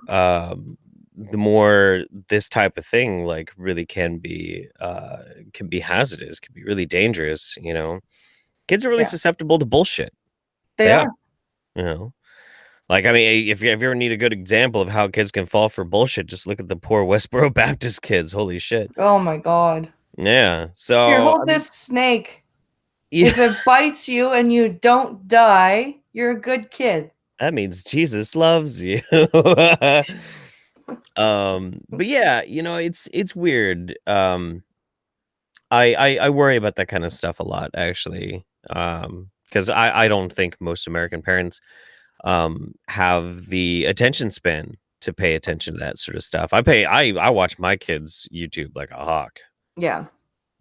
the more this type of thing like really can be hazardous, can be really dangerous, you know. Kids are really yeah, susceptible to bullshit. they They are, are. you know. Like, I mean, if you ever need a good example of how kids can fall for bullshit, just look at the poor Westboro Baptist kids. Holy shit. Oh my god. Yeah. Here, So, I hold mean, this snake. yeah, If it bites you and you don't die, you're a good kid. that means Jesus loves you. But yeah, you know, it's weird. I worry about that kind of stuff a lot, actually. Because I don't think most American parents have the attention span to pay attention to that sort of stuff. I watch my kids YouTube like a hawk, Yeah.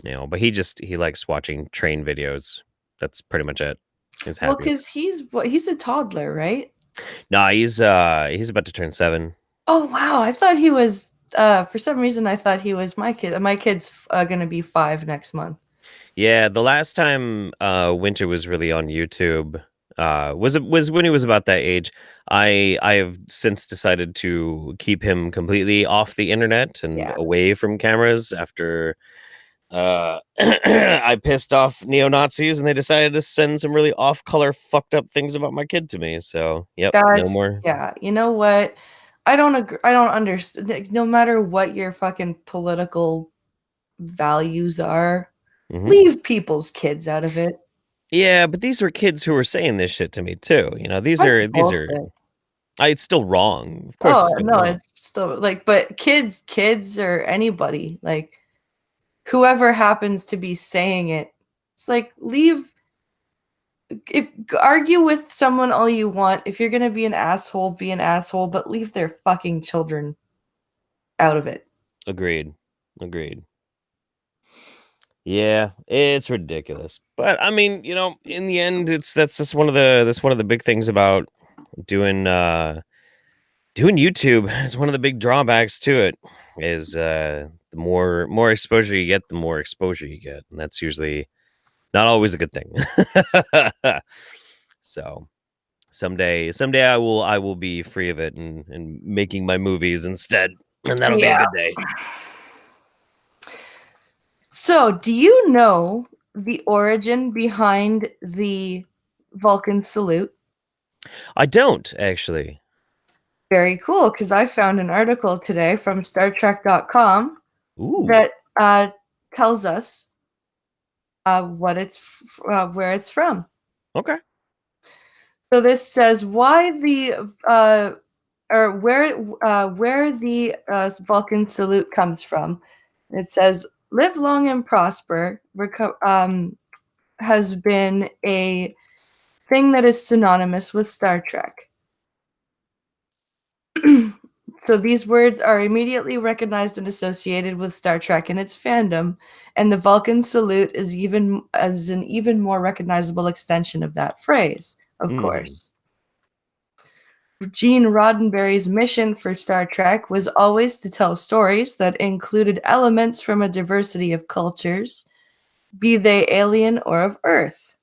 you know, but he likes watching train videos. That's pretty much it. He's Well, happy with it. because he's a toddler, right? Nah, he's about to turn 7. Oh wow, I thought he was. For some reason, I thought he was my kid. My kid's gonna be 5 next month. Yeah, the last time Winter was really on YouTube was when he was about that age. I have since decided to keep him completely off the internet and Yeah. away from cameras after I pissed off neo-Nazis and they decided to send some really off-color fucked up things about my kid to me. So, yep, no That's more. yeah. You know what? I don't agree. I don't understand. No matter what your fucking political values are, Mhm. leave people's kids out of it. Yeah, but these were kids who were saying this shit to me too. You know, That's these are bullshit. it's still wrong. Of course Oh it's still no, wrong. it's still like, but kids or anybody, like whoever happens to be saying it, it's like leave. If argue with someone all you want, if you're gonna be an asshole, but leave their fucking children out of it. Agreed. Agreed. Yeah, it's ridiculous. But I mean, you know, in the end, that's one of the big things about doing doing YouTube. It's one of the big drawbacks to it is the more exposure you get, the more exposure you get. And that's usually not always a good thing. So someday I will be free of it and making my movies instead. And that'll be a Yeah. good day. So, do you know the origin behind the Vulcan Salute? I don't actually. Very cool, because I found an article today from StarTrek.com Ooh, that tells us where it's from. okay. So this says why the or where the Vulcan salute comes from. It says "Live long and prosper" has been a thing that is synonymous with Star Trek. So these words are immediately recognized and associated with Star Trek and its fandom, and the Vulcan Salute is an even more recognizable extension of that phrase, of Mm. course. Gene Roddenberry's mission for Star Trek was always to tell stories that included elements from a diversity of cultures, be they alien or of Earth.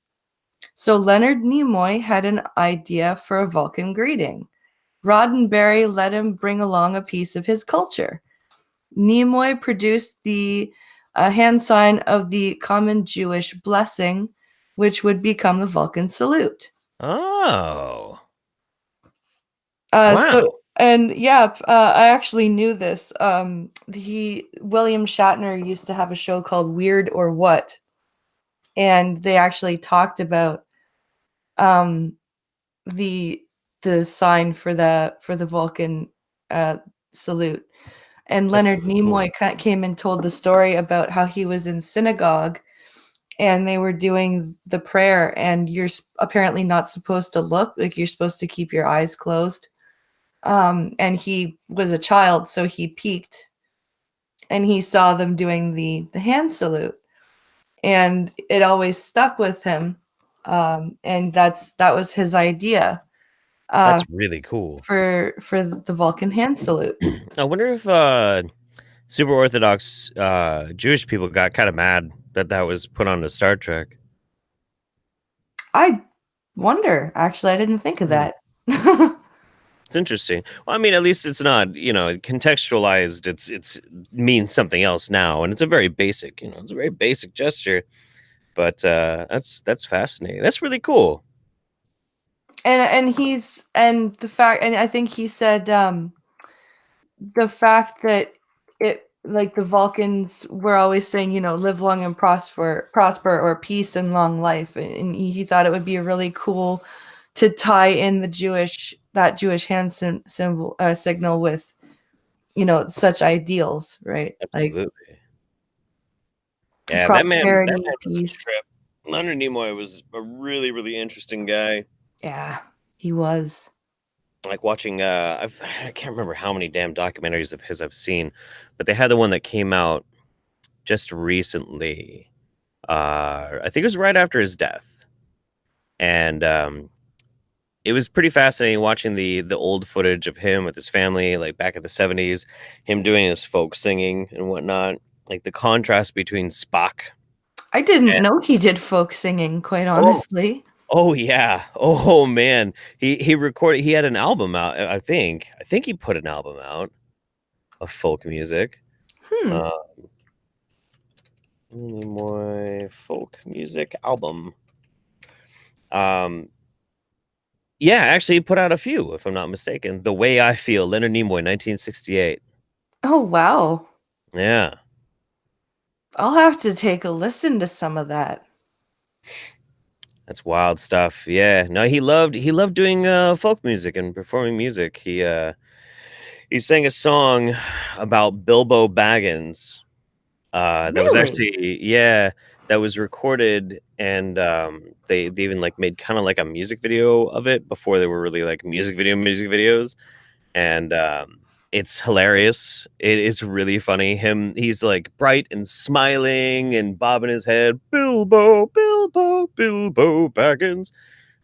So Leonard Nimoy had an idea for a Vulcan greeting. Roddenberry let him bring along a piece of his culture. Nimoy produced the hand sign of the common Jewish blessing, which would become the Vulcan Salute. Oh, So wow. and yeah, I actually knew this. William Shatner used to have a show called Weird or What, and they actually talked about um, the sign for the Vulcan salute. And That's Leonard really cool. Nimoy came and told the story about how he was in synagogue and they were doing the prayer, and you're apparently not supposed to look, like you're supposed to keep your eyes closed. And he was a child, so he peeked and he saw them doing the hand salute, and it always stuck with him. And that was his idea uh, That's really cool. for the Vulcan hand salute. I wonder if super Orthodox Jewish people got kind of mad that that was put on to Star Trek. I wonder. Actually, I didn't think of Hmm. that. It's interesting. Well, I mean, at least it's not, contextualized. It's means something else now, and it's a very basic, it's a very basic gesture. But that's fascinating. That's really cool. And the fact, and I think he said the fact that it, like, the Vulcans were always saying, live long and prosper, or peace and long life, and he thought it would be really cool to tie in that Jewish hand symbol signal with such ideals, right? Like Absolutely. Yeah, that prosperity, man was a peace. trip. Leonard Nimoy was a really, really interesting guy. Yeah, he was. Like watching, I can't remember how many damn documentaries of his I've seen, but they had the one that came out just recently. I think it was right after his death, and it was pretty fascinating watching the old footage of him with his family, like back in the '70s, him doing his folk singing and whatnot. Like the contrast between Spock. I didn't know he did folk singing, quite Oh, honestly. oh yeah. Oh man. He recorded he had an album out, I think. I think he put an album out of folk music. Hmm. Uh Nimoy folk music album. Um yeah, actually he put out a few, if I'm not mistaken. The Way I Feel, Leonard Nimoy, 1968. Oh, wow. Yeah. I'll have to take a listen to some of that. That's wild stuff. Yeah. No, he loved doing folk music and performing music. He sang a song about Bilbo Baggins. That was Really? actually, yeah, that was recorded, and they even like made kind of like a music video of it before they were really like music videos, and it's hilarious. It's really funny. He's like bright and smiling and bobbing his head, Bilbo, Bilbo, Bilbo Baggins.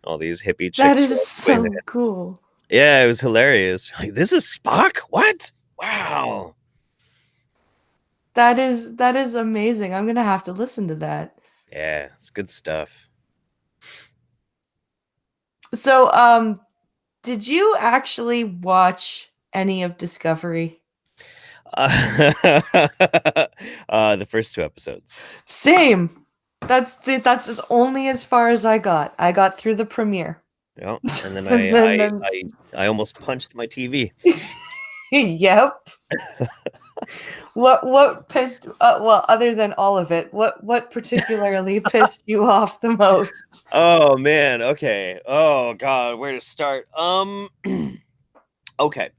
All these hippie That chicks are is like waving their so hands. cool. Yeah, it was hilarious. Like, this is Spock? What? Wow. That is amazing. I'm gonna have to listen to that. Yeah, it's good stuff. So, did you actually watch any of Discovery? Uh, the first two episodes. Same. That's only as far as I got. I got through the premiere. Yeah, and then And then I almost punched my TV. yep. What pissed well, other than all of it, what particularly pissed you off the most? Oh man, okay. Oh god, where to start? Okay.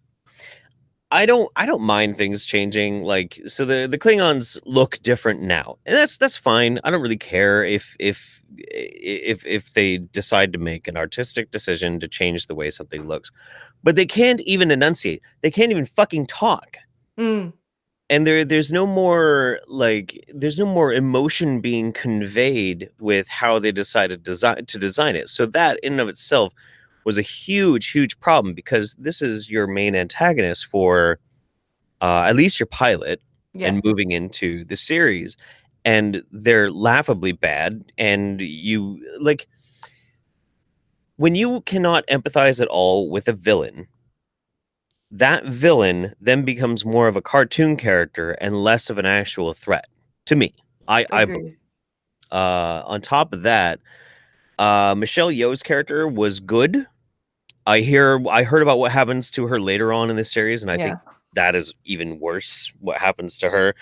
I don't mind things changing. Like, so the Klingons look different now, and that's fine. I don't really care if they decide to make an artistic decision to change the way something looks, but they can't even enunciate. They can't even fucking talk. Mm, And there's no more emotion being conveyed with how they decided to design it. So that in and of itself was a huge problem, because this is your main antagonist for at least your pilot yeah. and moving into the series, and they're laughably bad. And you like, when you cannot empathize at all with a villain, that villain then becomes more of a cartoon character and less of an actual threat to me. I believe. Agreed. On top of that, Michelle Yeoh's character was good. I heard about what happens to her later on in the series, and I Yeah. think that is even worse. What happens to her?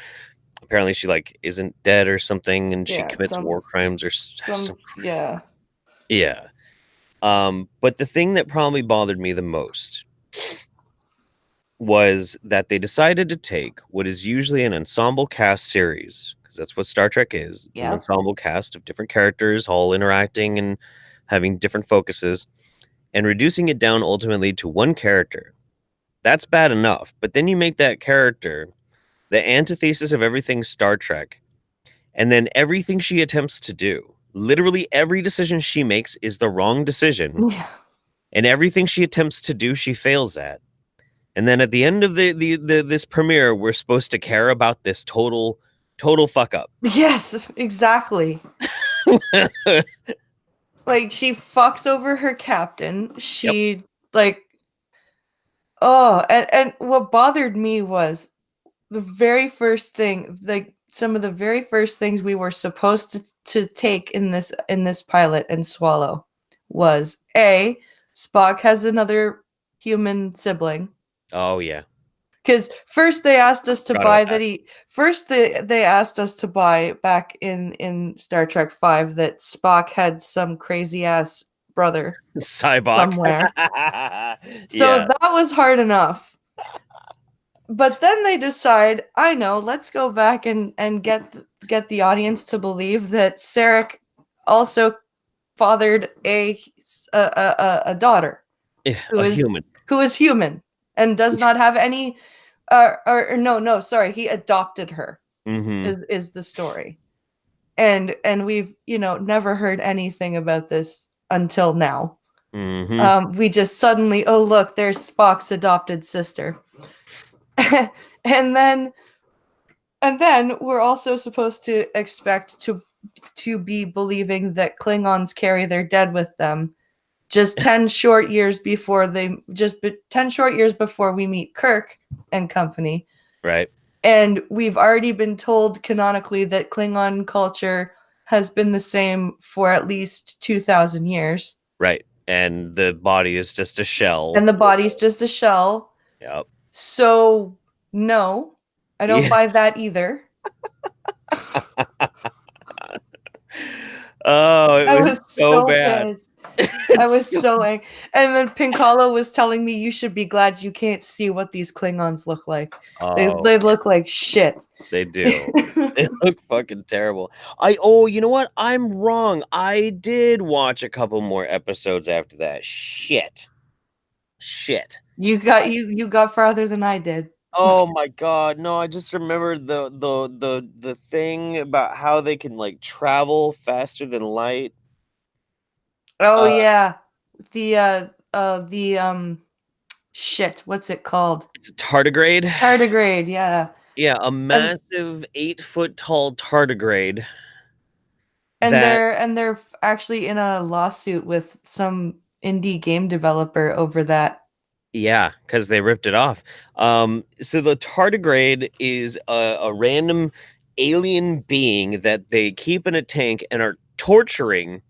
Apparently, she like isn't dead or something, and she Yeah. commits war crimes or some. Yeah. Yeah. But the thing that probably bothered me the most was that they decided to take what is usually an ensemble cast series, because that's what Star Trek is. It's an Yep. ensemble cast of different characters all interacting and having different focuses, and reducing it down ultimately to one character. That's bad enough, but then you make that character the antithesis of everything Star Trek, and then everything she attempts to do, literally every decision she makes is the wrong decision, Yeah. and everything she attempts to do she fails at. And then at the end of the this premiere, we're supposed to care about this total fuck up. Yes, exactly. Like she fucks over her captain. Yep. She like oh, and what bothered me was the very first thing, like some of the very first things we were supposed to take in this pilot and swallow was A, Spock has another human sibling. Oh yeah, Because first they asked us to forgot about buy that that. he first they asked us to buy back in Star Trek 5 that Spock had some crazy ass brother Cybok. somewhere. So Yeah. that was hard enough. But then they decide, I know, let's go back and get the audience to believe that Sarek also fathered a daughter who A is human. human and does not have any or no, sorry, he adopted her Mm-hmm. is the story. And we've, never heard anything about this until now. Mm-hmm. We just suddenly, oh look, there's Spock's adopted sister. and then and then we're also supposed to expect to be believing that Klingons carry their dead with them just 10 short years before 10 short years before we meet Kirk and company. Right. And we've already been told canonically that Klingon culture has been the same for at least 2,000 years. Right. And the body is just a shell. And the body's just a shell. Yep. So, no, I don't Yeah. buy that either. Oh, it I was was so so bad. pissed. I It's was so- so angry. And then Pinkala was telling me you should be glad you can't see what these Klingons look like. oh, They look like shit. they do. They look fucking terrible. You know what? I'm wrong. I did watch a couple more episodes after that. Shit. You got farther than I did. Oh my god, no, I just remembered the thing about how they can like travel faster than light. Oh Uh yeah. The shit, what's it called? it's a tardigrade. Tardigrade, yeah. Yeah, a And massive 8 foot tall tardigrade and that they're actually in a lawsuit with some indie game developer over that. yeah, because they ripped it off. So the tardigrade is a random alien being that they keep in a tank and are torturing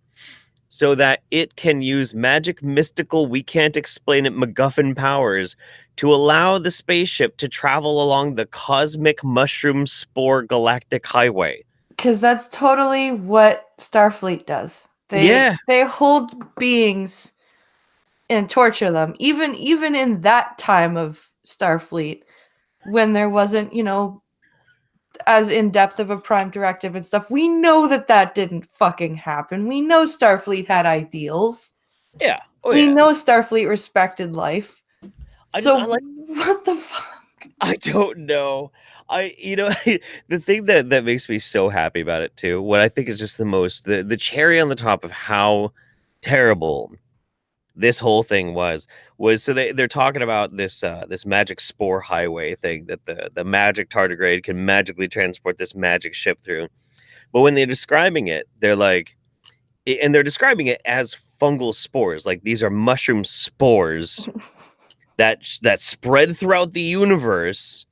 so that it can use magic, mystical, we can't explain it MacGuffin powers to allow the spaceship to travel along the cosmic mushroom spore galactic highway. Because that's totally what Starfleet does. Yeah, They hold beings and torture them. Even in that time of Starfleet, when there wasn't, as in depth of a prime directive and stuff. We know that didn't fucking happen. We know Starfleet had ideals. Yeah. Oh We yeah. know Starfleet respected life. I So like. what the fuck? I don't know. The thing that makes me so happy about it too, what I think is just the cherry on the top of how terrible this whole thing was so they're talking about this magic spore highway thing that the magic tardigrade can magically transport this magic ship through. But when they're describing it, they're like, and they're describing it as fungal spores, like these are mushroom spores that spread throughout the universe,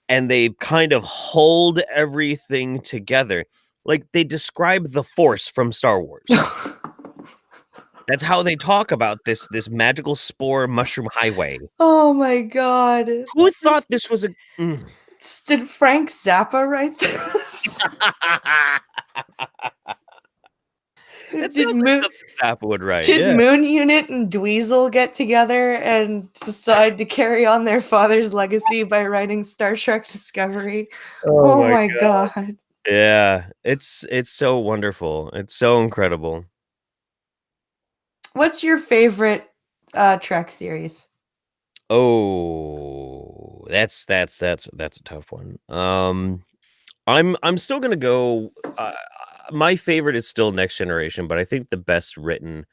and they kind of hold everything together. Like they describe the Force from Star Wars. That's how they talk about this magical spore mushroom highway. Oh my god. Who thought this was a Did Frank Zappa write this? It Did sounds like Moon something Zappa would write, did yeah. Moon Unit and Dweezil get together and decide to carry on their father's legacy by writing Star Trek Discovery? Oh Oh my my god. god. Yeah, it's so wonderful. It's so incredible. What's your favorite Trek series? Oh, that's a tough one. I'm still gonna go. My favorite is still Next Generation, but I think the best written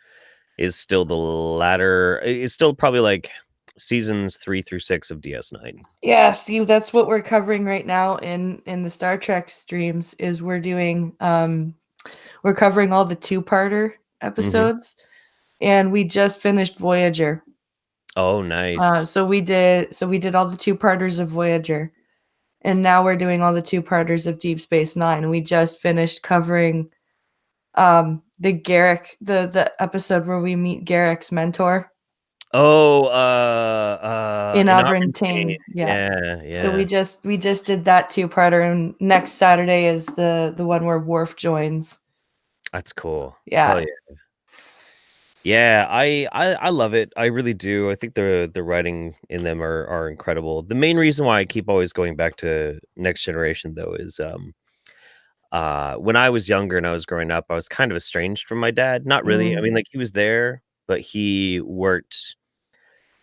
is still the latter. Is still probably like seasons 3 through 6 of DS9. Yeah, see, that's what we're covering right now in the Star Trek streams. Is we're covering all the two-parter Hmm. episodes, and we just finished Voyager. Oh, nice. So we did all the two-parters of Voyager, and now we're doing all the two-parters of Deep Space Nine. We just finished covering the Garrick the episode where we meet Garrick's mentor Oh, in in Argentine. Auburn. Yeah. Yeah, So we yeah. just did that two-parter, and next Saturday is the one where Worf joins. That's cool. Hell Yeah. yeah. Yeah, I love it. I really do. I think the writing in them are incredible. The main reason why I keep always going back to Next Generation though is when I was younger and I was growing up, I was kind of estranged from my dad. Not really. I mean, Mm, like he was there, but he worked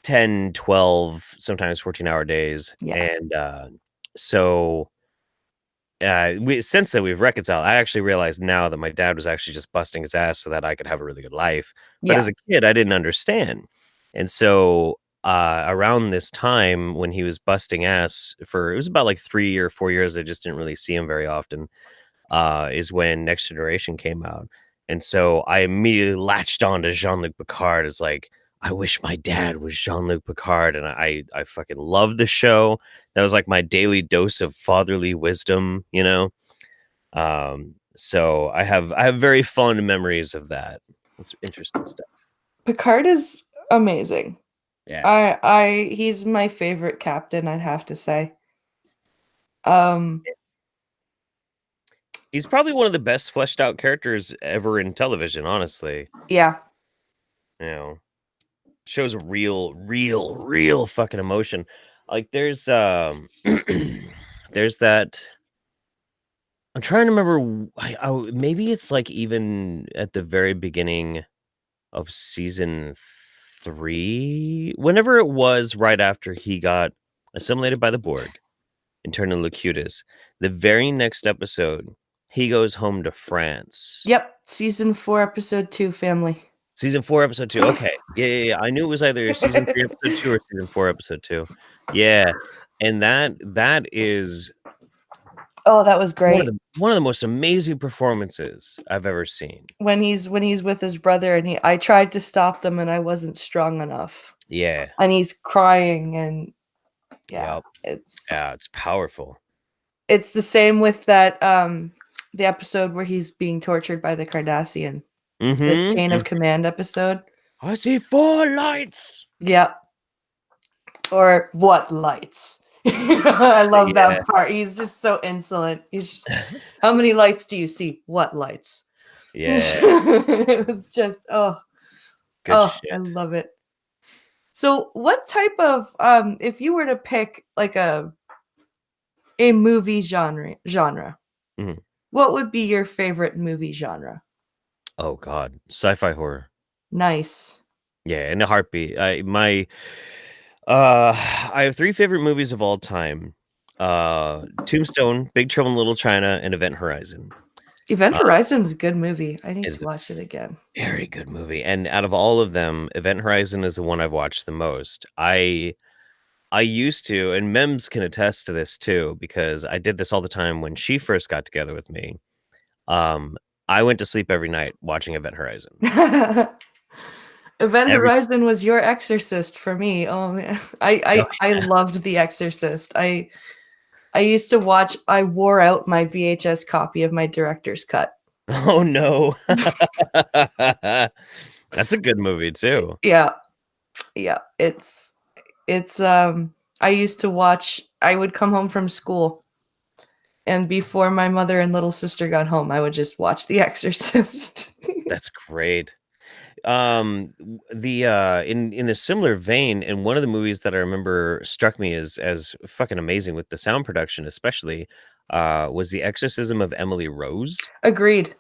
10, 12, sometimes 14-hour days. yeah. And so since then we've reconciled. I actually realized now that my dad was actually just busting his ass so that I could have a really good life. But Yeah. as a kid, I didn't understand. And so around this time when he was busting ass it was about like 3 or 4 years, I just didn't really see him very often, is when Next Generation came out. And so I immediately latched on to Jean-Luc Picard as like, I wish my dad was Jean-Luc Picard. And I fucking loved the show. That was like my daily dose of fatherly wisdom, you know? So I have very fond memories of that. It's interesting stuff. Picard is amazing. Yeah. He's my favorite captain, I'd have to say. Um, He's probably one of the best fleshed out characters ever in television, honestly. yeah. You know, shows real fucking emotion. Like there's there's that. I'm trying to remember. Maybe it's like even at the very beginning of season 3, whenever it was, right after he got assimilated by the Borg and turned into Locutus. The very next episode, he goes home to France. Yep. Season 4, episode 2, family. Season 4, episode 2. Okay. Yeah. I knew it was either season 3, episode 2 or season 4, episode 2. Yeah. And that is Oh, that was one of great. the most amazing performances I've ever seen. When he's with his brother, and I tried to stop them and I wasn't strong enough. Yeah. And he's crying, and yeah, Yep. it's Yeah, it's powerful. it's the same with that the episode where he's being tortured by the Cardassian. The chain of Mhm. command episode. I see 4 lights. Yep. Or what lights? I love Yeah. that part. He's just so insolent. He's just, how many lights do you see? What lights? Yeah. It's just Good I shit. love it. So, what type of if you were to pick like a movie genre, Mhm. what would be your favorite movie genre? Oh God, sci-fi horror. Nice. Yeah, in a heartbeat. I have three favorite movies of all time: Tombstone, Big Trouble in Little China, and Event Horizon. Event Uh, Horizon is a good movie. I need it is to a watch it again. very good movie, and out of all of them, Event Horizon is the one I've watched the most. I used to, and Mems can attest to this too, because I did this all the time when she first got together with me. Um, I went to sleep every night watching Event Horizon. Event Every Horizon was your Exorcist for me. Oh man, I loved The Exorcist. I used to watch. I wore out my VHS copy of my director's cut. Oh no. That's a good movie too. Yeah, yeah. It's. I used to watch. I would come home from school, and before my mother and little sister got home, I would just watch The Exorcist. That's great. The in a similar vein, and one of the movies that I remember struck me as fucking amazing with the sound production, especially, was The Exorcism of Emily Rose. Agreed.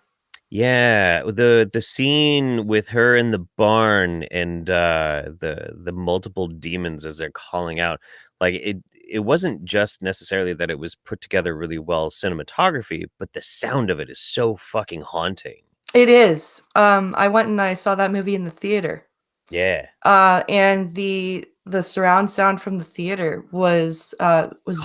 Yeah, the scene with her in the barn and the multiple demons as they're calling out, like it wasn't just necessarily that it was put together really well cinematography, but the sound of it is so fucking haunting. It is. I went and I saw that movie in the theater. Yeah. And the surround sound from the theater was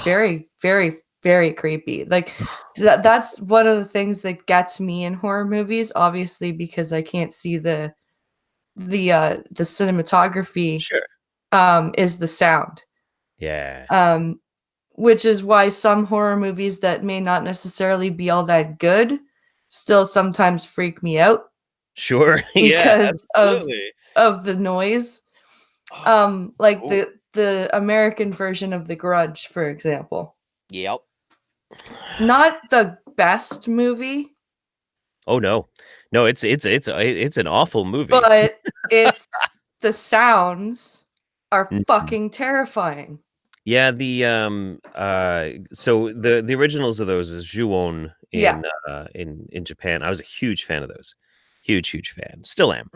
very, very, very creepy. Like that's one of the things that gets me in horror movies, obviously, because I can't see the cinematography, Sure. is the sound. Yeah. Um, which is why some horror movies that may not necessarily be all that good still sometimes freak me out Sure. Yeah, because absolutely. of the noise. Oh, Like oh, the American version of The Grudge, for example. yep. Not the best movie, Oh no. No, it's an awful movie. but it's the sounds are Mhm. fucking terrifying. Yeah, so the originals of those is Ju-on Yeah. in Japan. I was a huge fan of those. Huge fan. Still am.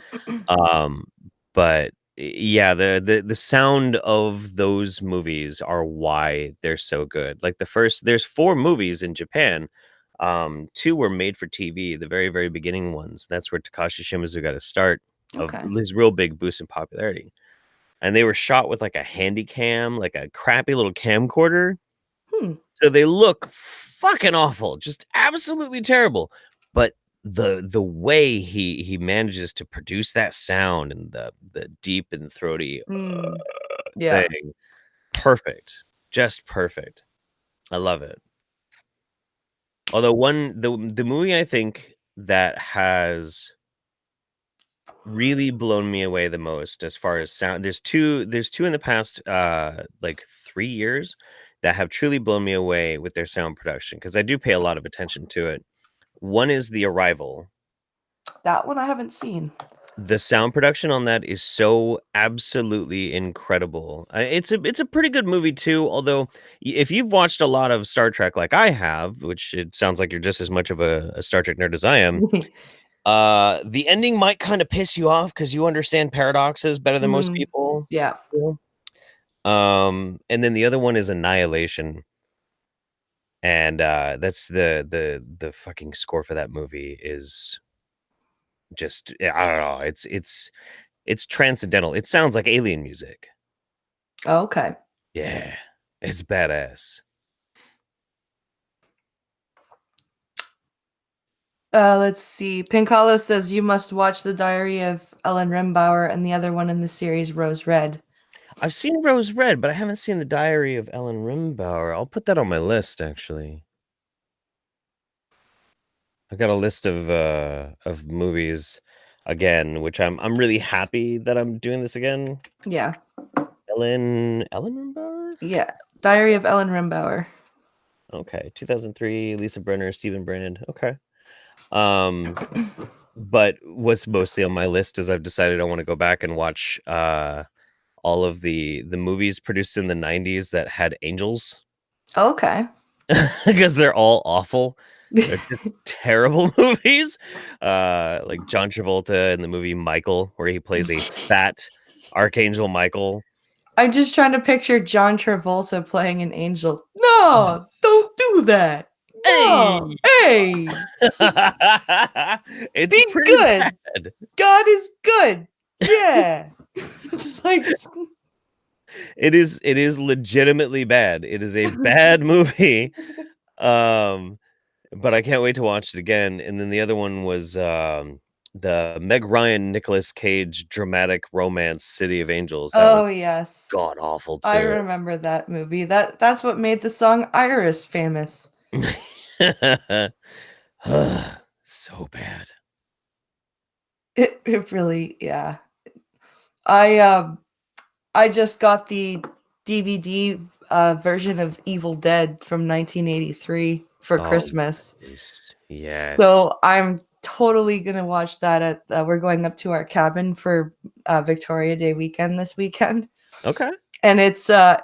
Um, but yeah, the sound of those movies are why they're so good. Like there's four movies in Japan. Two were made for TV, the very, very beginning ones. That's where Takashi Shimizu got his start of Okay. his real big boost in popularity. And they were shot with like a handy cam, like a crappy little camcorder. Hmm. So they look fucking awful, just absolutely terrible. But the way he manages to produce that sound and the deep and throaty Mm. Yeah. thing, perfect, just perfect. I love it. Although the movie I think that has really blown me away the most as far as sound, there's two in the past like 3 years that have truly blown me away with their sound production because I do pay a lot of attention to it. One is The Arrival. That one I haven't seen. The sound production on that is so absolutely incredible. It's a pretty good movie too, although if you've watched a lot of Star Trek like I have, which it sounds like you're just as much of a Star Trek nerd as I am, the ending might kind of piss you off because you understand paradoxes better than most Mm. people. Yeah. do. And then the other one is Annihilation, and that's the fucking score for that movie is just I don't know. It's transcendental. It sounds like alien music. Okay. Yeah, it's badass. Let's see. Pincalo says you must watch The Diary of Ellen Rimbauer and the other one in the series Rose Red. I've seen Rose Red, but I haven't seen The Diary of Ellen Rimbauer. I'll put that on my list, actually. I got a list of movies again, which I'm really happy that I'm doing this again. Yeah. Ellen Rimbauer? Yeah. Diary of Ellen Rimbauer. Okay, 2003, Lisa Brenner, Stephen Brand. Okay. Um, but what's mostly on my list is I've decided I want to go back and watch all of the movies produced in the 90s that had angels Okay. because they're all awful. They're just terrible movies. Like John Travolta in the movie Michael, where he plays a fat Archangel Michael. I'm just trying to picture John Travolta playing an angel. No, don't do that. Hey! No, hey, It's be pretty good. bad. God is good. Yeah. It's like, It is legitimately bad. It is a bad movie. Um, but I can't wait to watch it again. And then the other one was the Meg Ryan Nicolas Cage dramatic romance City of Angels. That was oh yes, god awful I too. remember that movie. That's what made the song Iris famous. So bad. It really, yeah. I just got the DVD version of Evil Dead from 1983 for Oh, Christmas. nice. Yes. So I'm totally gonna watch that at. We're going up to our cabin for Victoria Day weekend this weekend, Okay. and it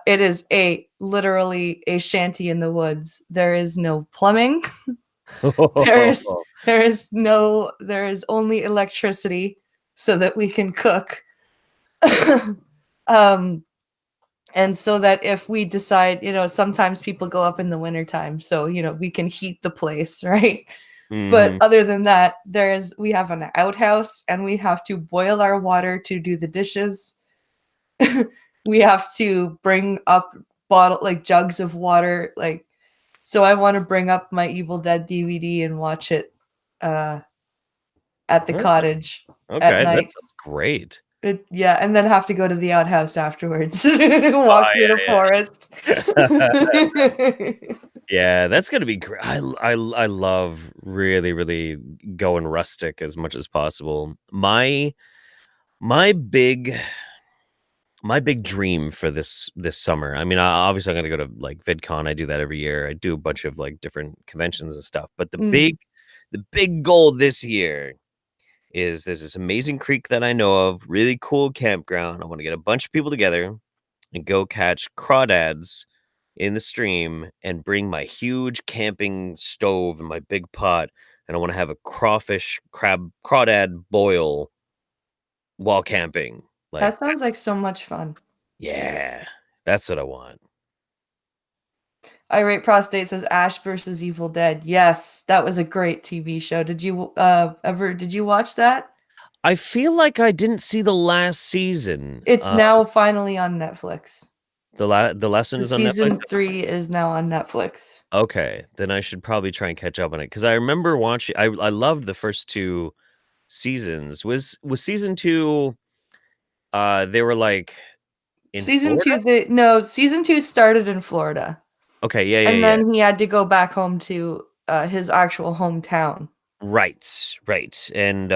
is a literally a shanty in the woods. There is no plumbing. There is there is only electricity so that we can cook. um and so that if we decide, sometimes people go up in the wintertime, so we can heat the place, right? But Mhm. other than that, we have an outhouse and we have to boil our water to do the dishes. We have to bring up jugs of water, so I want to bring up my Evil Dead DVD and watch it uh at the Huh, cottage at okay, that night. sounds great. Yeah, and then have to go to the outhouse afterwards. Walk through the Oh, forest. yeah. Yeah, that's gonna be great. I love really, really going rustic as much as possible. My big my big dream for this summer. I mean, obviously, I'm gonna go to like VidCon. I do that every year. I do a bunch of like different conventions and stuff. But Mm, the big goal this year is there's this amazing creek that I know of, really cool campground. I want to get a bunch of people together and go catch crawdads in the stream and bring my huge camping stove and my big pot. And I want to have a crawdad boil while camping. Like that sounds like so much fun. yeah, that's what I want. Irate Prostate says Ash versus Evil Dead. Yes, that was a great TV show. Did you watch that? I feel like I didn't see the last season. It's now finally on Netflix. The lesson The is on Netflix. season 3 is now on Netflix. Okay, then I should probably try and catch up on it because I remember watching. I loved the first two seasons. Was season two? They were like in Season Florida. 2 the no, season 2 started in Florida, Okay, yeah, and yeah, yeah. then he had to go back home to his actual hometown. Right, right. And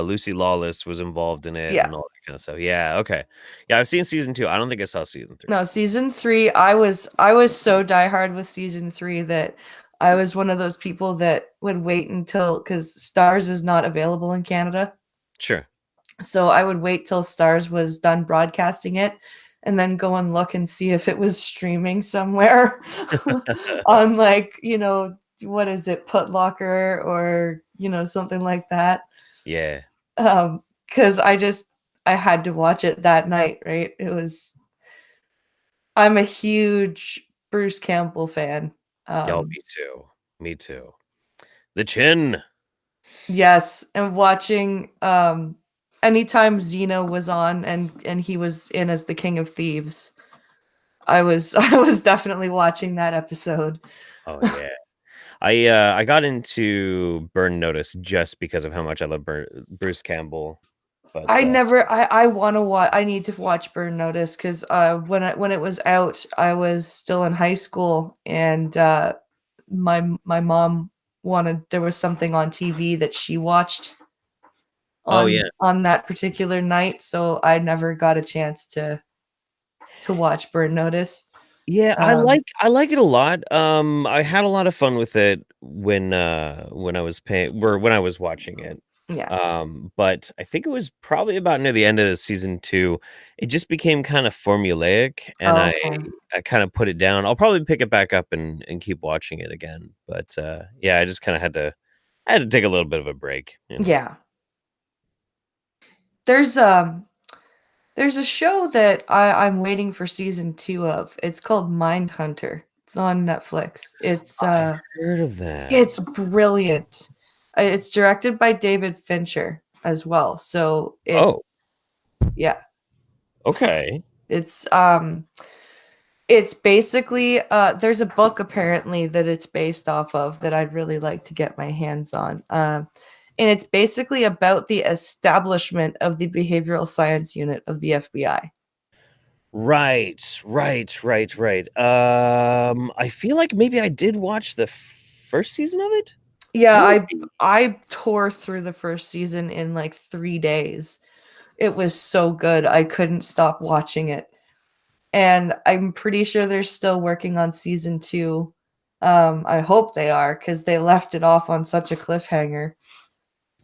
Lucy Lawless was involved in it Yeah. and all that kind of stuff. Yeah, okay. Yeah, I've seen season two. I don't think I saw season three. No, season 3, I was so diehard with season 3 that I was one of those people that would wait until, because Stars is not available in Canada. Sure. So I would wait till Stars was done broadcasting it and then go and look and see if it was streaming somewhere on, what is it, Putlocker or, something like that. Yeah. Because I had to watch it that night, right? I'm a huge Bruce Campbell fan. Oh, me too. Me too. The chin. Yes, and watching anytime Xena was on and he was in as the King of Thieves, I was definitely watching that episode. Oh yeah. I got into Burn Notice just because of how much I love Bruce Campbell. But I want to watch. I need to watch Burn Notice because when it was out, I was still in high school, and my mom wanted, there was something on TV that she watched oh yeah. on that particular night, so I never got a chance to watch Burn Notice. Yeah, Um, I like it a lot. I had a lot of fun with it when I was paying or when I was watching it. Yeah. But I think it was probably about near the end of the season 2, it just became kind of formulaic, and I Okay. I kind of put it down. I'll probably pick it back up and keep watching it again. But yeah, I just kind of had to take a little bit of a break, you know. Yeah. There's there's a show that I'm waiting for season 2 of. It's called Mindhunter. It's on Netflix. I've heard of that. It's brilliant. It's directed by David Fincher as well. So Oh, yeah, okay. it's it's basically there's a book apparently that it's based off of that I'd really like to get my hands on. And it's basically about the establishment of the behavioral science unit of the FBI. Right, right, right, right. I feel like maybe I did watch the first season of it. Yeah, Maybe. I tore through the first season in like 3 days. It was so good. I couldn't stop watching it. And I'm pretty sure they're still working on season 2. I hope they are because they left it off on such a cliffhanger.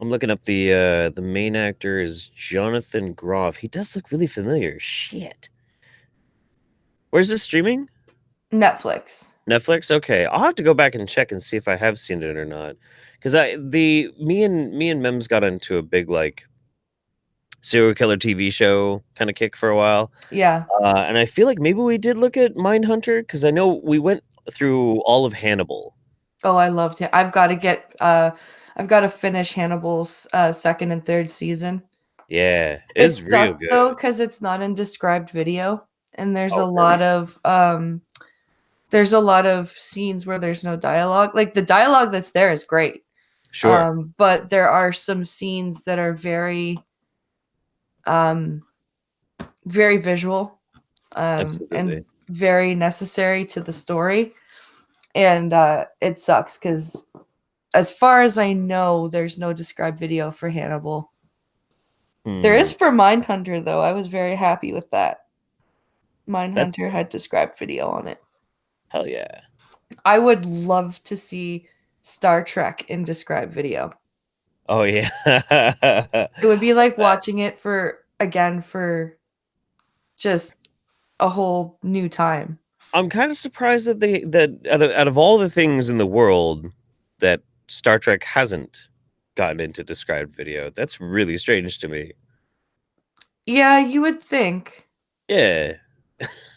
I'm looking up the main actor is Jonathan Groff. He does look really familiar. Shit. Where's this streaming? Netflix. Netflix? Okay. I'll have to go back and check and see if I have seen it or not. Cuz I the me and Mems got into a big like serial killer TV show kind of kick for a while. Yeah. And I feel like maybe we did look at Mindhunter cuz I know we went through all of Hannibal. Oh, I loved it. I've got to finish Hannibal's second and third season. Yeah, It it's real sucks though good. because it's not in described video, and Oh, really? there's a lot of scenes where there's no dialogue. Like the dialogue that's there is great, Sure. but there are some scenes that are um, very visual, and Absolutely. very necessary to the story, and it sucks because as far as I know, there's no described video for Hannibal. There Hmm. is for Mindhunter though. I was very happy with that. That's Mindhunter had described video on it. hell yeah. I would love to see Star Trek in described video. Oh yeah. It would be like watching it for again for just a whole new time. I'm kind of surprised that out of all the things in the world that Star Trek hasn't gotten into described video. That's really strange to me. Yeah, you would think Yeah.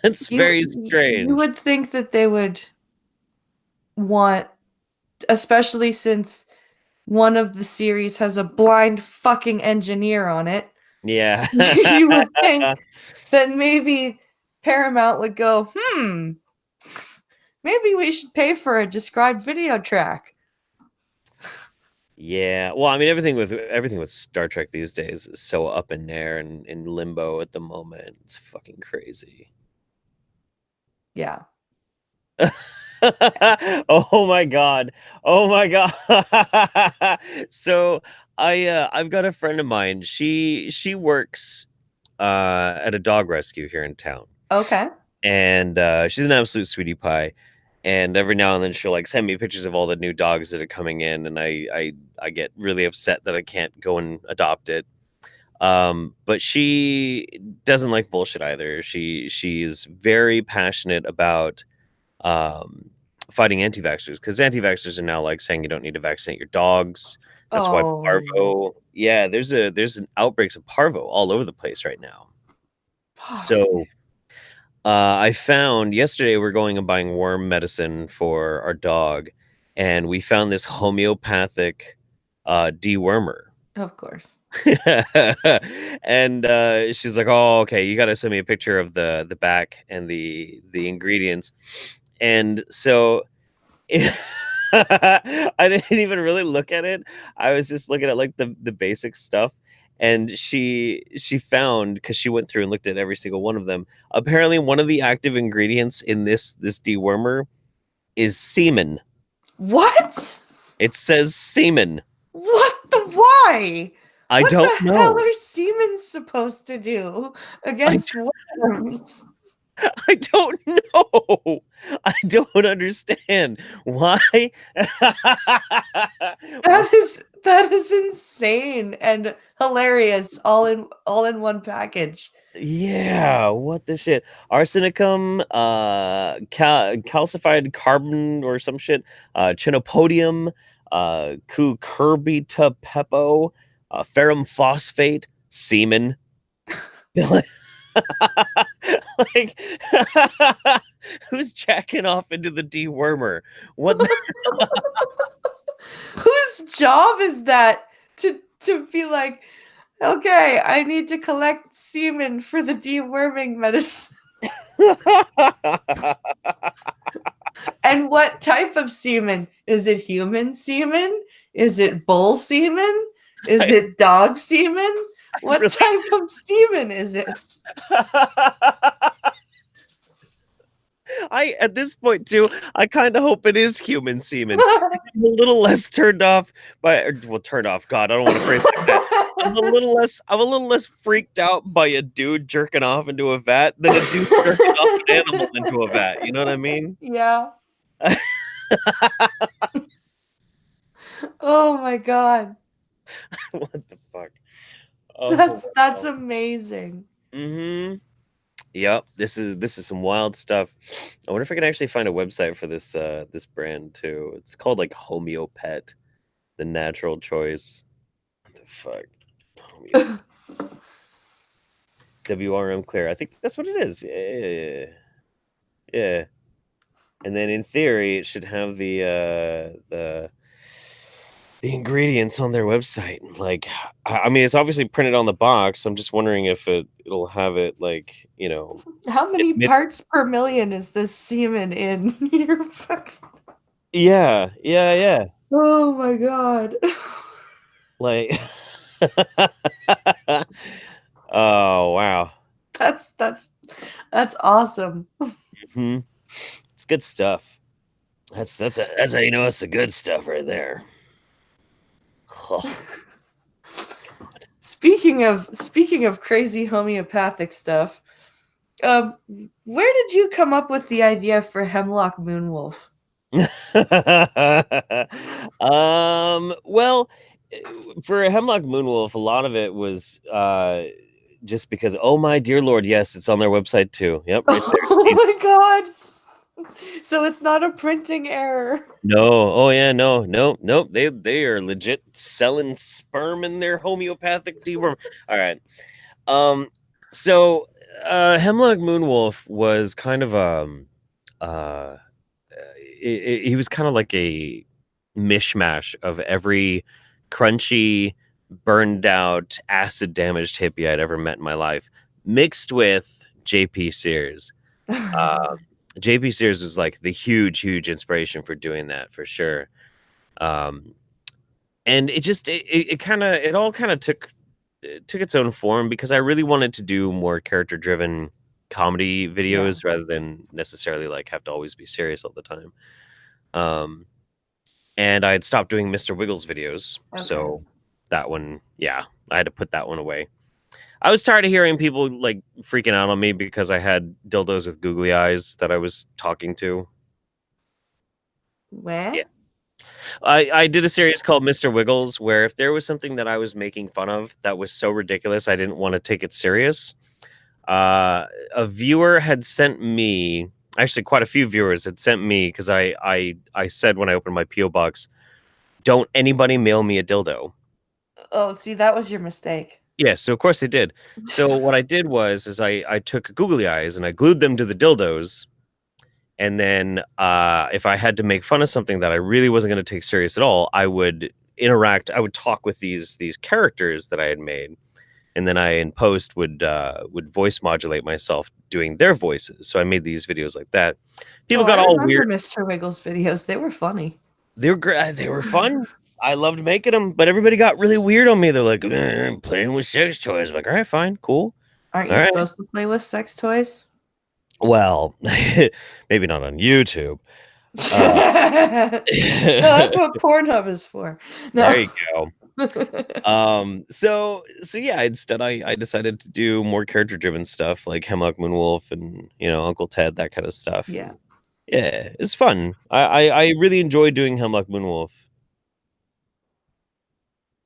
It's very you strange. would think that they would want, especially since one of the series has a blind fucking engineer on it. Yeah. You would think that maybe Paramount would go, maybe we should pay for a described video track. Yeah. Well, I mean everything with Star Trek these days is so up in air and in limbo at the moment. It's fucking crazy. Yeah. Oh my god. Oh my god. So I've got a friend of mine. She works at a dog rescue here in town. Okay. And she's an absolute sweetie pie. And every now and then she'll like send me pictures of all the new dogs that are coming in, and I get really upset that I can't go and adopt it. But she doesn't like bullshit either. She's very passionate about um, fighting anti-vaxxers because anti-vaxxers are now like saying you don't need to vaccinate your dogs. That's why Oh, parvo. Yeah, there's an outbreaks of parvo all over the place right now. fuck. So I found yesterday we're going and buying worm medicine for our dog, and we found this homeopathic dewormer. Of course. And she's like, "Oh, okay, you got to send me a picture of the back and the ingredients." And so I didn't even really look at it. I was just looking at like the basic stuff. And she found because she went through and looked at every single one of them. Apparently, one of the active ingredients in this dewormer is semen. What? It says semen. What the why? I What don't the hell know. are Siemens supposed to do I against worms? I don't know. I don't understand why. That That is insane and hilarious, all in one package. Yeah, what the shit? Arsenicum, calcified carbon or some shit, chenopodium, cucurbitapepo, ferrum phosphate, semen. Like, who's jacking off into the dewormer? What the Whose job is that to be like, okay, I need to collect semen for the deworming medicine? And what type of semen? Is it human semen? Is it bull semen? Is I, it dog semen? What really type of semen is it? I at this point too, I kind of hope it is human semen. I'm a little less turned off by, well, turned off. God, I don't want to phrase it like that. I'm a little less freaked out by a dude jerking off into a vat than a dude jerking off an animal into a vat. You know what I mean? Yeah. Oh my god. What the fuck? Oh, That's amazing. mm-hmm. Yep, this is some wild stuff. I wonder if I can actually find a website for this brand too. It's called like Homeopet, the natural choice. What the fuck? WRM Clear. I think that's what it is. Yeah. Yeah. And then in theory, it should have the ingredients on their website. Like, I mean, it's obviously printed on the box. I'm just wondering if it'll have it like, you know, How many admit. parts per million is this semen in your fucking... Yeah, yeah, yeah. Oh my god. Like, oh wow. That's awesome. Hmm. It's good stuff. That's how you know it's the good stuff right there. Oh, Speaking of crazy homeopathic stuff, where did you come up with the idea for Hemlock Moonwolf? Well, for Hemlock Moonwolf, a lot of it was just because, oh my dear Lord, yes, it's on their website too. Yep, right there. Oh my god. So it's not a printing error. No, oh yeah, no, nope. They are legit selling sperm in their homeopathic deworm. All right. So Hemlock Moonwolf was kind of uh he was kind of like a mishmash of every crunchy, burned out, acid damaged hippie I'd ever met in my life, mixed with JP Sears. Uh, JP Sears was like the huge inspiration for doing that for sure. Um, and it all kind of took its own form because I really wanted to do more character driven comedy Yeah. videos rather than necessarily like have to always be serious all the time. Um, and I had stopped doing Mr. Wiggles videos, Okay. so that one, yeah, I had to put that one away. I was tired of hearing people like freaking out on me because I had dildos with googly eyes that I was talking to. Where? Yeah. I did a series called Mr. Wiggles where if there was something that I was making fun of that was so ridiculous I didn't want to take it serious, a viewer had sent me, actually quite a few viewers had sent me, because I said when I opened my PO box, don't anybody mail me a dildo. Oh, see, that was your mistake. Yeah, so of course they did. So what I did was is I took googly eyes and I glued them to the dildos. And then if I had to make fun of something that I really wasn't going to take serious at all, I would talk with these characters that I had made. And then I in post would voice modulate myself doing their voices. So I made these videos like that. People Oh, I got all remember weird. Mr. Wiggles videos. They were funny. They were great. They were fun. I loved making them, but everybody got really weird on me. They're like, I'm playing with sex toys. I'm like, all right, fine, cool. Aren't All you right. supposed to play with sex toys? Well, maybe not on YouTube. No, that's what Pornhub is for. There No. you go. So yeah, instead I decided to do more character driven stuff like Hemlock Moonwolf and Uncle Ted, that kind of stuff. Yeah. And yeah, it's fun. I really enjoy doing Hemlock Moonwolf.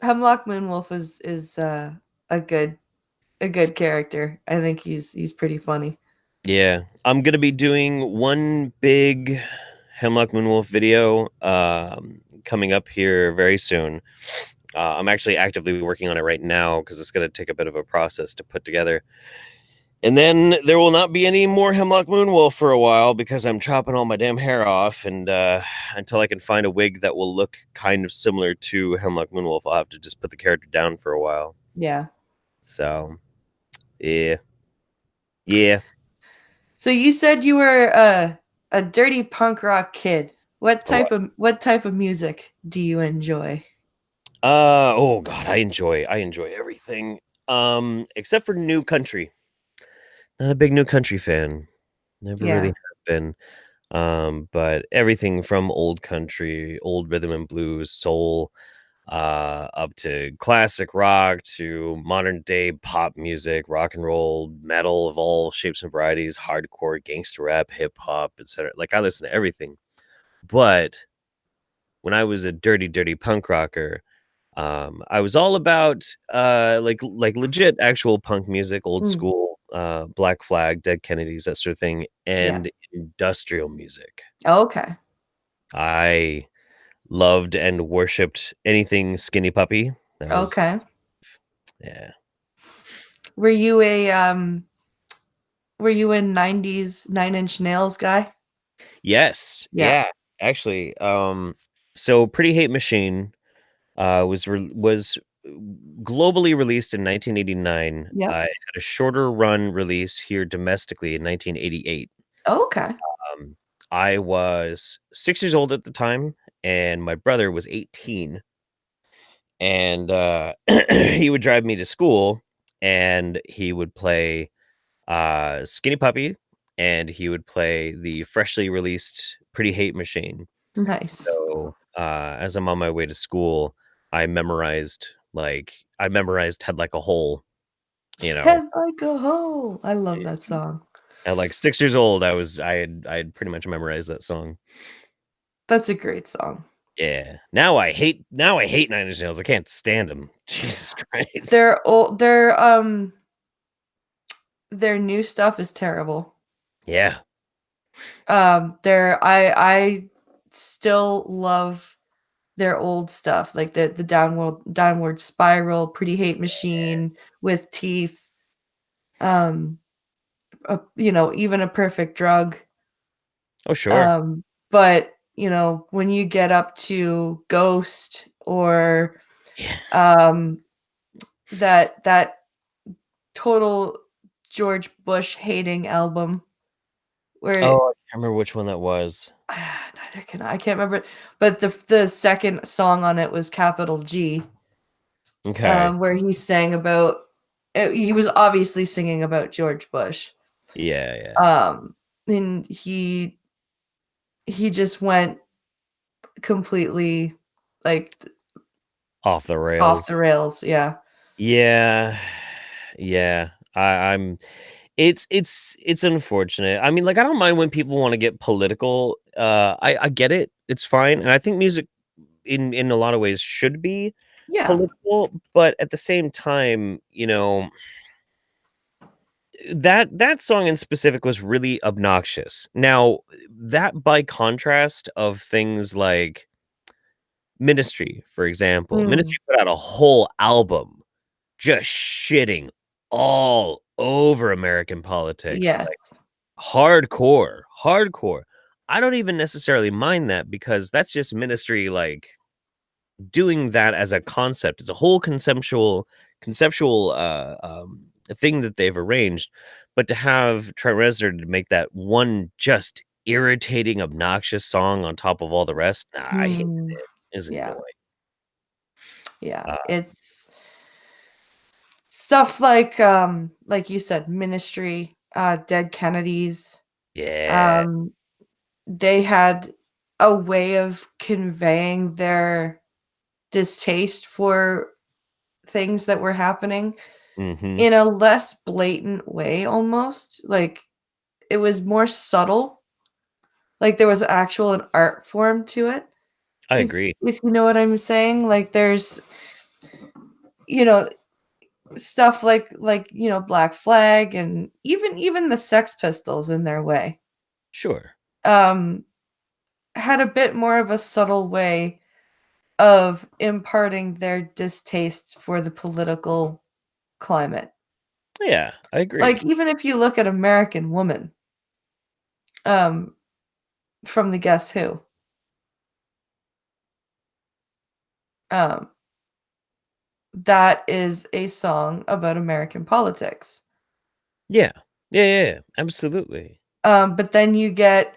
Hemlock Moonwolf is a good character. I think he's pretty funny. Yeah, I'm gonna be doing one big Hemlock Moonwolf video coming up here very soon. I'm actually actively working on it right now because it's gonna take a bit of a process to put together. And then there will not be any more Hemlock Moonwolf for a while because I'm chopping all my damn hair off, and until I can find a wig that will look kind of similar to Hemlock Moonwolf, I'll have to just put the character down for a while. Yeah. So, yeah, yeah. So you said you were a dirty punk rock kid. What type of music do you enjoy? Oh god, I enjoy everything. Except for new country. Not a big new country fan. Never really Yeah. have been. But everything from old country, old rhythm and blues, soul, up to classic rock to modern day pop music, rock and roll, metal of all shapes and varieties, hardcore, gangster rap, hip hop, etc. Like I listen to everything. But when I was a dirty, dirty punk rocker, I was all about like legit actual punk music, old Mm, school, Black Flag, Dead Kennedys, that sort of thing, yeah. and industrial music. Okay. I loved and worshipped anything Skinny Puppy. That was Okay. yeah. Were you a were you a 90s 9 Inch Nails guy? Yes, Yeah. yeah. Actually, so Pretty Hate Machine was globally released in 1989. Yep. It had a shorter run release here domestically in 1988. Okay. Um, I was 6 years old at the time, and my brother was 18. And he would drive me to school, and he would play Skinny Puppy, and he would play the freshly released Pretty Hate Machine. Nice. So as I'm on my way to school, I memorized Head Like a Hole, you know. Head like a hole. I love that song. At like 6 years old, I had pretty much memorized that song. That's a great song. Yeah. Now I hate Nine Inch Nails. I can't stand them. Jesus Christ. Their old their new stuff is terrible. Yeah. Their I still love their old stuff, like the downward spiral, Pretty Hate Machine with Teeth, um, even a perfect drug. Oh, sure. Um, but when you get up to Ghost or Yeah. um that total George Bush hating album where Oh, I can't remember which one that was. neither can I can't remember, but the second song on it was Capital G, Okay. where he sang about he was obviously singing about George Bush. Yeah, yeah. Um, and he just went completely like Off the off rails. the rails. Yeah. Yeah. Yeah. I'm it's unfortunate. I mean, like I don't mind when people want to get political. I get it. It's fine. And I think music in a lot of ways should be Yeah. political, but at the same time, that song in specific was really obnoxious. Now, that by contrast of things like Ministry, for example, Mm, Ministry put out a whole album just shitting all over American politics, yes. like hardcore, hardcore. I don't even necessarily mind that because that's just Ministry, like doing that as a concept. It's a whole conceptual thing that they've arranged. But to have Trent Reznor to make that one just irritating, obnoxious song on top of all the rest, nah, I hated Mm, it. It's yeah. annoying. Yeah. Uh, It's stuff like you said, Ministry, Dead Kennedys. yeah. Um, they had a way of conveying their distaste for things that were happening Hmm. in a less blatant way almost. Like it was more subtle. Like there was actual an art form to it. I If agree. if you know what I'm saying, like there's you know, stuff like Black Flag and even the Sex Pistols in their way Sure. um had a bit more of a subtle way of imparting their distaste for the political climate. Yeah, I agree. Like even if you look at American Woman um from the Guess Who, um that is a song about American politics. Yeah. Yeah, absolutely. But then you get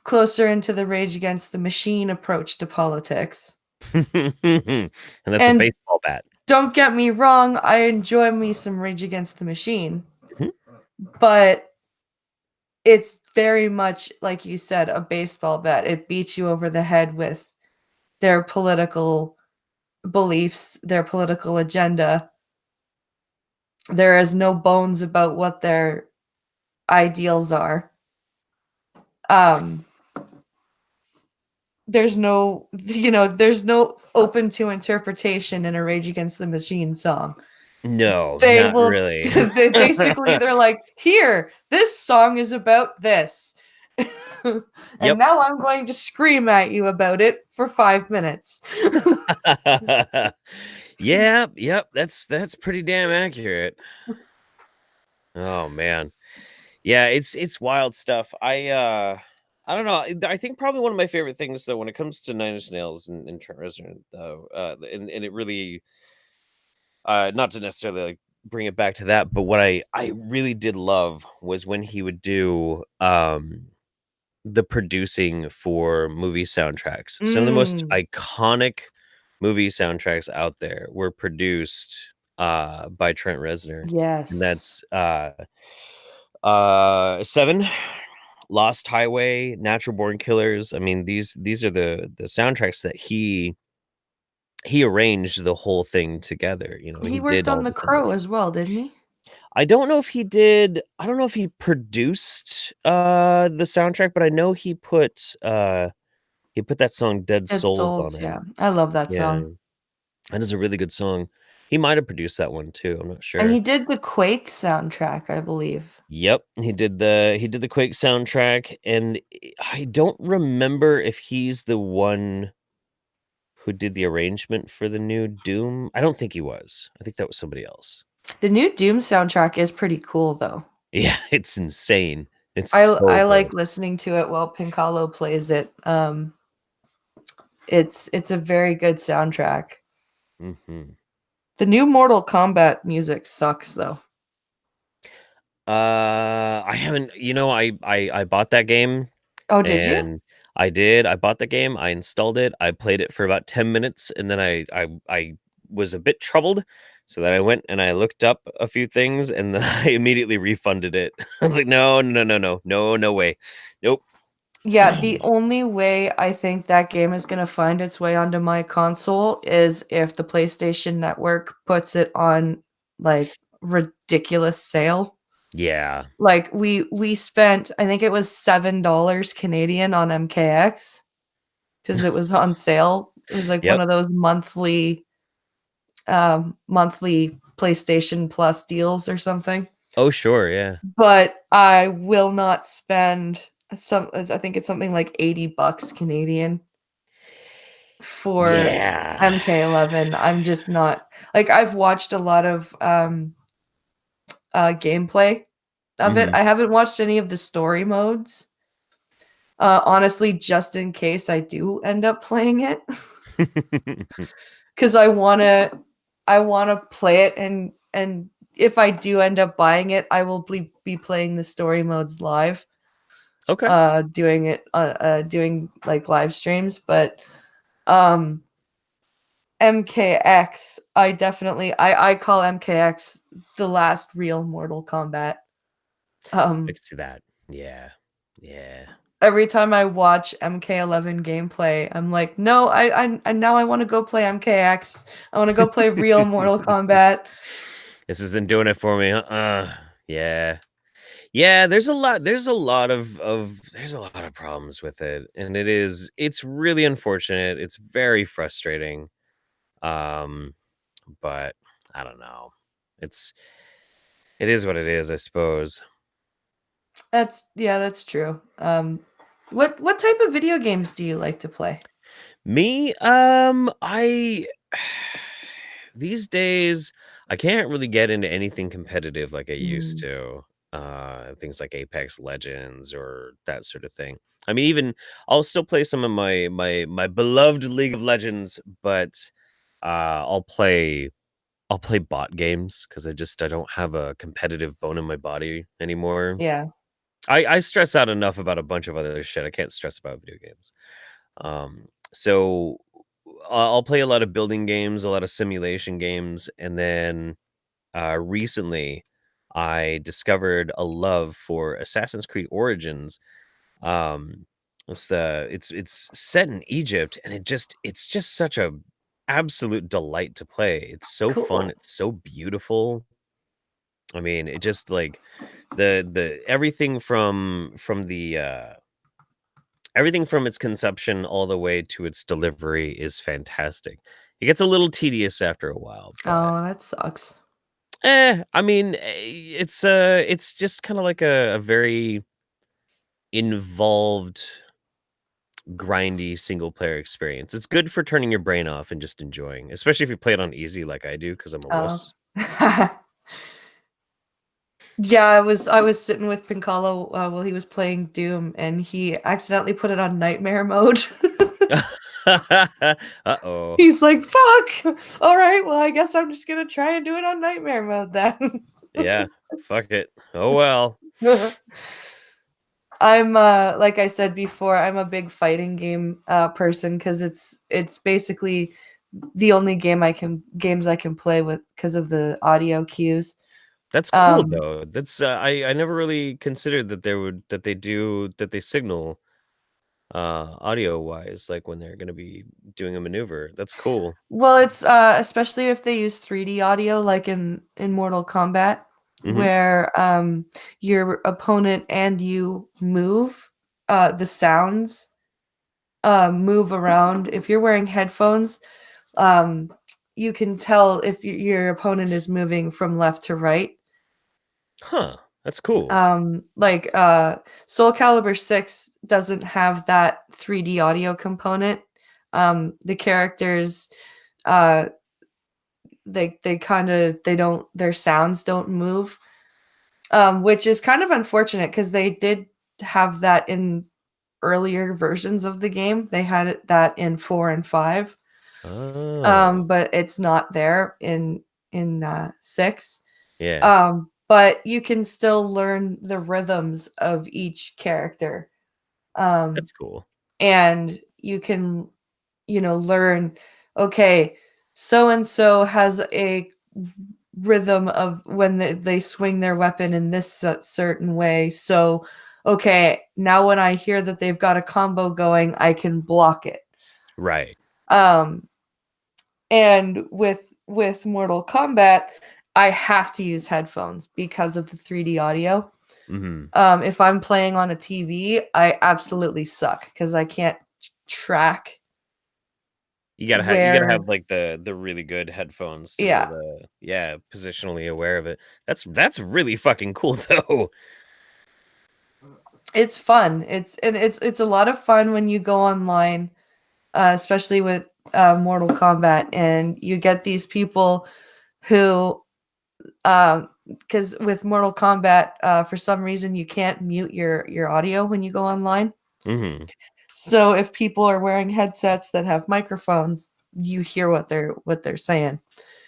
closer into the Rage Against the Machine approach to politics. And that's a And baseball bat. don't get me wrong, I enjoy me some Rage Against the Machine, Mhm. but it's very much like you said, a baseball bat. It beats you over the head with their political beliefs, their political agenda. There is no bones about what their ideals are. Um there's no open to interpretation in a Rage Against the Machine song. No, They not will really. they're like, "Here, this song is about this." And Yep. now I'm going to scream at you about it for 5 minutes. Yeah, yep, that's pretty damn accurate. Oh man. Yeah, it's wild stuff. I don't know. I think probably one of my favorite things though when it comes to Nine Inch Nails and Trent Reznor though, and it really not to necessarily like bring it back to that, but what I really did love was when he would do the producing for movie soundtracks. Some of the most Mm, iconic movie soundtracks out there were produced by Trent Reznor. And yes. that's Seven, Lost Highway, Natural Born Killers. I mean, these are the soundtracks that he arranged the whole thing together. You know, He he worked did all on The the sound. Crow as well, didn't he? I don't know if he did. I don't know if he produced the soundtrack, but I know he put that song Dead Dead Souls Souls, on it. yeah. I love that Yeah, song. that is a really good song. He might have produced that one too. I'm not And he sure. did the Quake soundtrack, I believe. Yep, he did the Quake soundtrack, and I don't remember if he's the one who did the arrangement for the new Doom. I don't think he was. I think that was somebody else. The new Doom soundtrack is pretty cool though. Yeah, it's insane. It's I so like good. listening to it while Pincalo plays it. It's a very good soundtrack. Mhm. The new Mortal Kombat music sucks though. I haven't. I bought that game, Oh, did you? and I did. I bought the game. I installed it. I played it for about 10 minutes, and then I was a bit troubled, so then I went and I looked up a few things, and then I immediately refunded it. I was like, no, no, no, no, no, no way, nope. Yeah, the only way I think that game is gonna find its way onto my console is if the PlayStation Network puts it on, like, ridiculous sale. Yeah. Like, we spent I think it was $7 Canadian on MKX because it was on sale. It was, like, one Yep. of those monthly PlayStation Plus deals or something. Oh, sure. Yeah. But I will not spend I think it's something like 80 bucks Canadian for Yeah. MK11. I'm just not like I've watched a lot of gameplay of it. Hmm. I haven't watched any of the story modes. Honestly, just in case I do end up playing it cuz I want to play it and if I do end up buying it, I will be playing the story modes live. Okay. Doing like live streams, but um MKX, I call MKX the last real Mortal Kombat. I Um can see that. Yeah. Yeah. every time I watch MK11 gameplay, I'm like, no, I now I want to go play MKX. I want to go play real Mortal Kombat. This isn't doing it for me. Yeah. Yeah, there's a lot of problems with it, and it's really unfortunate. It's very frustrating. Um but I don't know. It's it is what it is, I suppose. That's true. What type of video games do you like to play? Me, I these days I can't really get into anything competitive like I used Mm, to. Things like Apex Legends or that sort of thing. I mean, even I'll still play some of my beloved League of Legends, but I'll play bot games because I don't have a competitive bone in my body anymore. yeah, I stress out enough about a bunch of other shit. I can't stress about video games. So I'll play a lot of building games, a lot of simulation games, and then recently I discovered a love for Assassin's Creed Origins. Um, it's set in Egypt, and it's just such a absolute delight to play. It's so fun. cool. It's so beautiful. I mean, it just like the everything everything from its conception all the way to its delivery is fantastic. It gets a little tedious after a while, but Oh, that sucks. I mean, it's just kind of like a very involved, grindy single player experience. It's good for turning your brain off and just enjoying, especially if you play it on easy like I do because I'm a Oh. wuss. Yeah, I was sitting with Pincalo while he was playing Doom, and he accidentally put it on nightmare mode. Uh-oh. He's like, "Fuck! All right, well, I guess I'm just gonna try and do it on nightmare mode then." Yeah, fuck it. Oh well. I'm like I said before, I'm a big fighting game person because it's basically the only games I can play with because of the audio cues. That's cool Um, though. That's I never really considered that they signal audio wise like when they're going to be doing a maneuver. That's cool. well, it's especially if they use 3D audio, like in Mortal Kombat, Mhm. where your opponent and you move, the sounds move around. If you're wearing headphones, um, you can tell if your opponent is moving from left to right. Huh. That's cool. Like Soul Calibur 6 doesn't have that 3D audio component. The characters uh they kind of they don't their sounds don't move. Which is kind of unfortunate because they did have that in earlier versions of the game. They had that in 4 and 5. Oh. But it's not there in 6. Yeah. But you can still learn the rhythms of each character. Um, That's cool. and you can, learn, okay, so and so has a rhythm of when they swing their weapon in this certain way. So, okay, now when I hear that they've got a combo going, I can block it. Right. Um, and with Mortal Kombat, I have to use headphones because of the 3D audio. Mhm. If I'm playing on a TV, I absolutely suck because I can't track You got to where. have like the really good headphones to be able Yeah, to yeah, positionally aware of it. That's really fucking cool though. it's fun. It's a lot of fun when you go online, especially with Mortal Kombat, and you get these people who, because with Mortal Kombat, for some reason you can't mute your audio when you go online. Mhm. So if people are wearing headsets that have microphones, you hear what they're saying.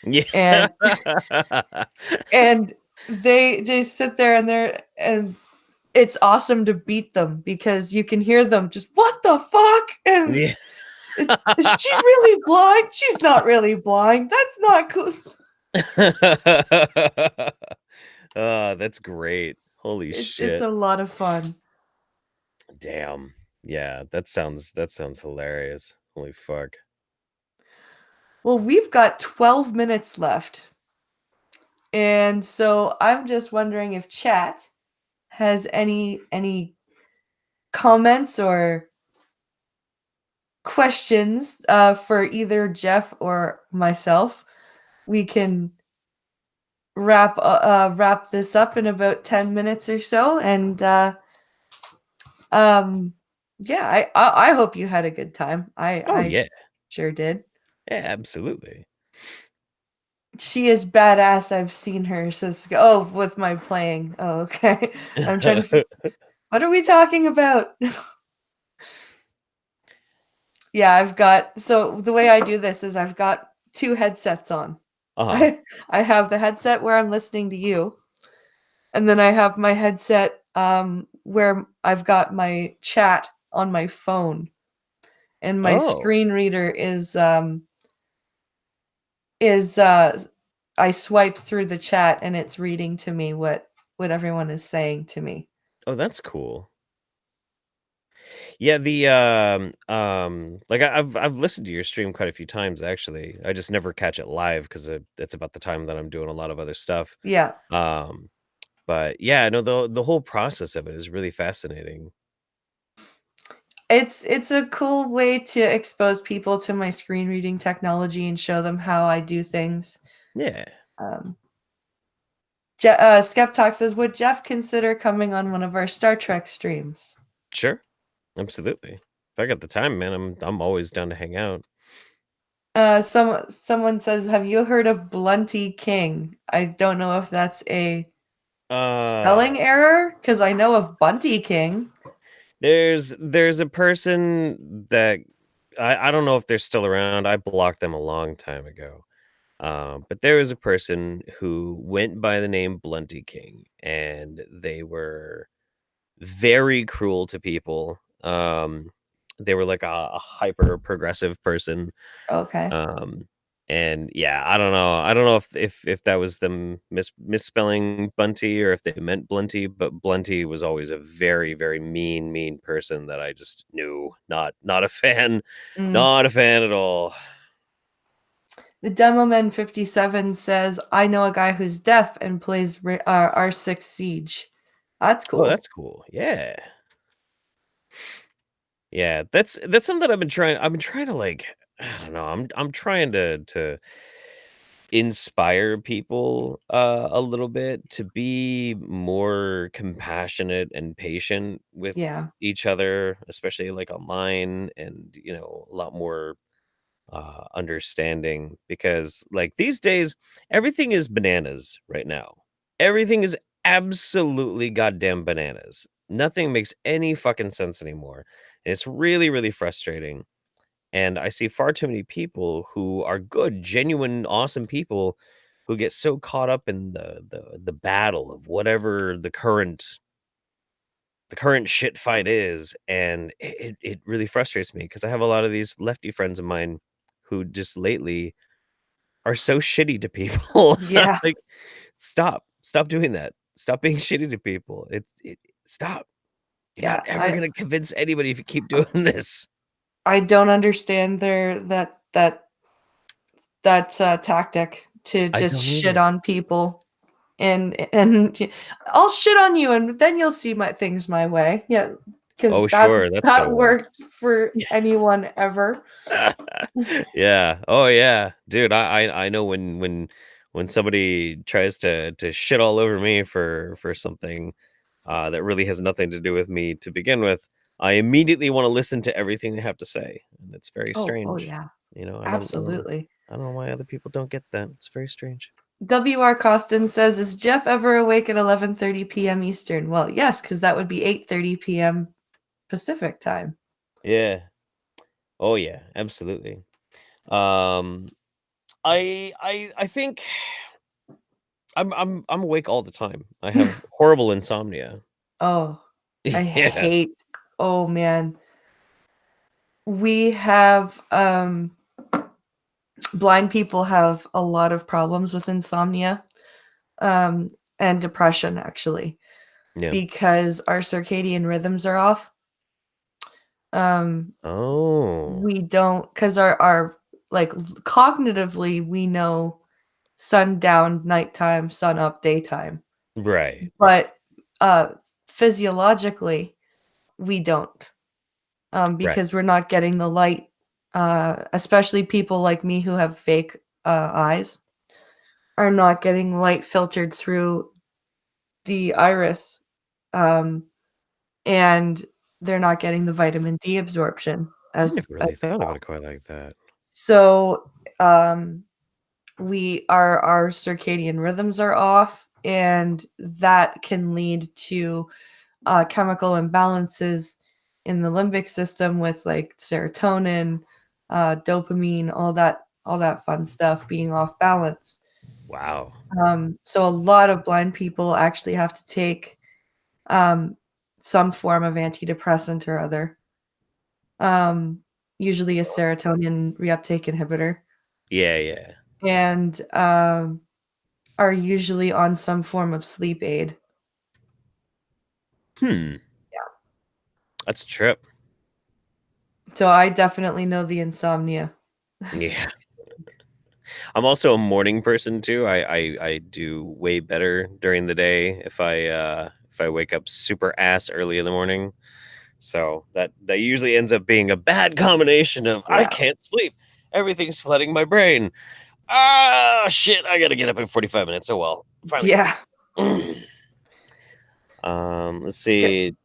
Yeah. And and they sit there and it's awesome to beat them because you can hear them just what the fuck and Yeah. is she really blind? She's not really blind. That's not cool. That's great. Holy It's shit. a lot of fun. Damn. Yeah, that sounds hilarious. Holy fuck. Well, we've got 12 minutes left. And so I'm just wondering if chat has any comments or questions for either Jeff or myself. we can wrap this up in about 10 minutes or so, and um yeah, I hope you had a good time. Oh I yeah, sure did. yeah, absolutely. She is badass. I've seen her since, oh, with my playing. Oh, okay. I'm trying to, what are we talking about? Yeah, I've got, so the way I do this is I've got two headsets on. Uh-huh. I have the headset where I'm listening to you, and then I have my headset where I've got my chat on my phone, and my Oh. screen reader is I swipe through the chat and it's reading to me what everyone is saying to me. Oh, that's cool. Yeah, the like I've listened to your stream quite a few times actually. I just never catch it live because it's about the time that I'm doing a lot of other stuff. Yeah. Um, but yeah, no, the whole process of it is really fascinating. It's a cool way to expose people to my screen reading technology and show them how I do things. Yeah, Um, Skeptalk says, would Jeff consider coming on one of our Star Trek streams? sure, absolutely. If I got the time, man, I'm always down to hang out. Someone says, have you heard of Blunty King? I don't know if that's a Uh, spelling error because I know of Bunty King. there's a person that I don't know if they're still around. I blocked them a long time ago. But there was a person who went by the name Blunty King, and they were very cruel to people. They were like a hyper progressive person. Okay. Um, and yeah, I don't know. I don't know if that was them misspelling Bunty or if they meant Blunty, but Blunty was always a very mean person that I just knew. Not a fan. Mm. Not a fan at all. The Demoman 57 says, I know a guy who's deaf and plays R6 Siege. That's Oh, cool. that's cool. Yeah. Yeah, that's something that I've been trying to like I don't know. I'm trying to inspire people a little bit to be more compassionate and patient with Yeah. each other, especially like online and a lot more understanding because like these days everything is bananas right now. Everything is absolutely goddamn bananas. Nothing makes any fucking sense anymore. And it's really frustrating. And I see far too many people who are good, genuine, awesome people who get so caught up in the battle of whatever the current shit fight is, and it really frustrates me because I have a lot of these lefty friends of mine who just lately are so shitty to people. Yeah. Like, stop doing that. Stop being shitty to people. Stop. You're not Yeah. ever gonna convince anybody if you keep doing this. I don't understand that tactic to I just don't shit either. on people and I'll shit on you and then you'll see my things my way. Yeah, because Oh, that sure, that's that gonna work. worked for anyone ever. Yeah. Oh, yeah. Dude, I know when somebody tries to shit all over me for something, that really has nothing to do with me to begin with, I immediately wanna listen to everything they have to say, and it's very Oh strange. yeah, I don't know absolutely. I don't know why other people don't get that. It's very strange. WR Costin says, "Is Jeff ever awake at 11:30 p.m. Eastern?" Well, yes, because that would be 8:30 p.m. Pacific time. Yeah. Oh, yeah, absolutely. Um, I think I'm awake all the time. I have horrible insomnia. Oh, I Yeah. hate. Oh man, we have blind people have a lot of problems with insomnia and depression actually Yeah. because our circadian rhythms are off. Um, Oh, we don't because our like cognitively we know sundown, nighttime, sun up, daytime, right, but uh, physiologically we don't right. because we're not getting the light. Especially people like me who have fake eyes. are not getting light filtered through the iris, um, and they're not getting the vitamin D absorption I as never really thought about it quite like that. so. We our circadian rhythms are off, and that can lead to chemical imbalances in the limbic system with like serotonin, dopamine, all that fun stuff being off balance. Wow. So a lot of blind people actually have to take um, some form of antidepressant or other, um, usually a serotonin reuptake inhibitor, Yeah, yeah. and are usually on some form of sleep aid. Hmm. That's a trip. So I definitely know the insomnia. Yeah. I'm also a morning person too. I do way better during the day if I wake up super ass early in the morning. So that usually ends up being a bad combination of I Yeah. can't sleep. Everything's flooding my brain. Ah shit, I gotta get up in 45 minutes. Oh well. Finally got Yeah. some. Let's Skip. see.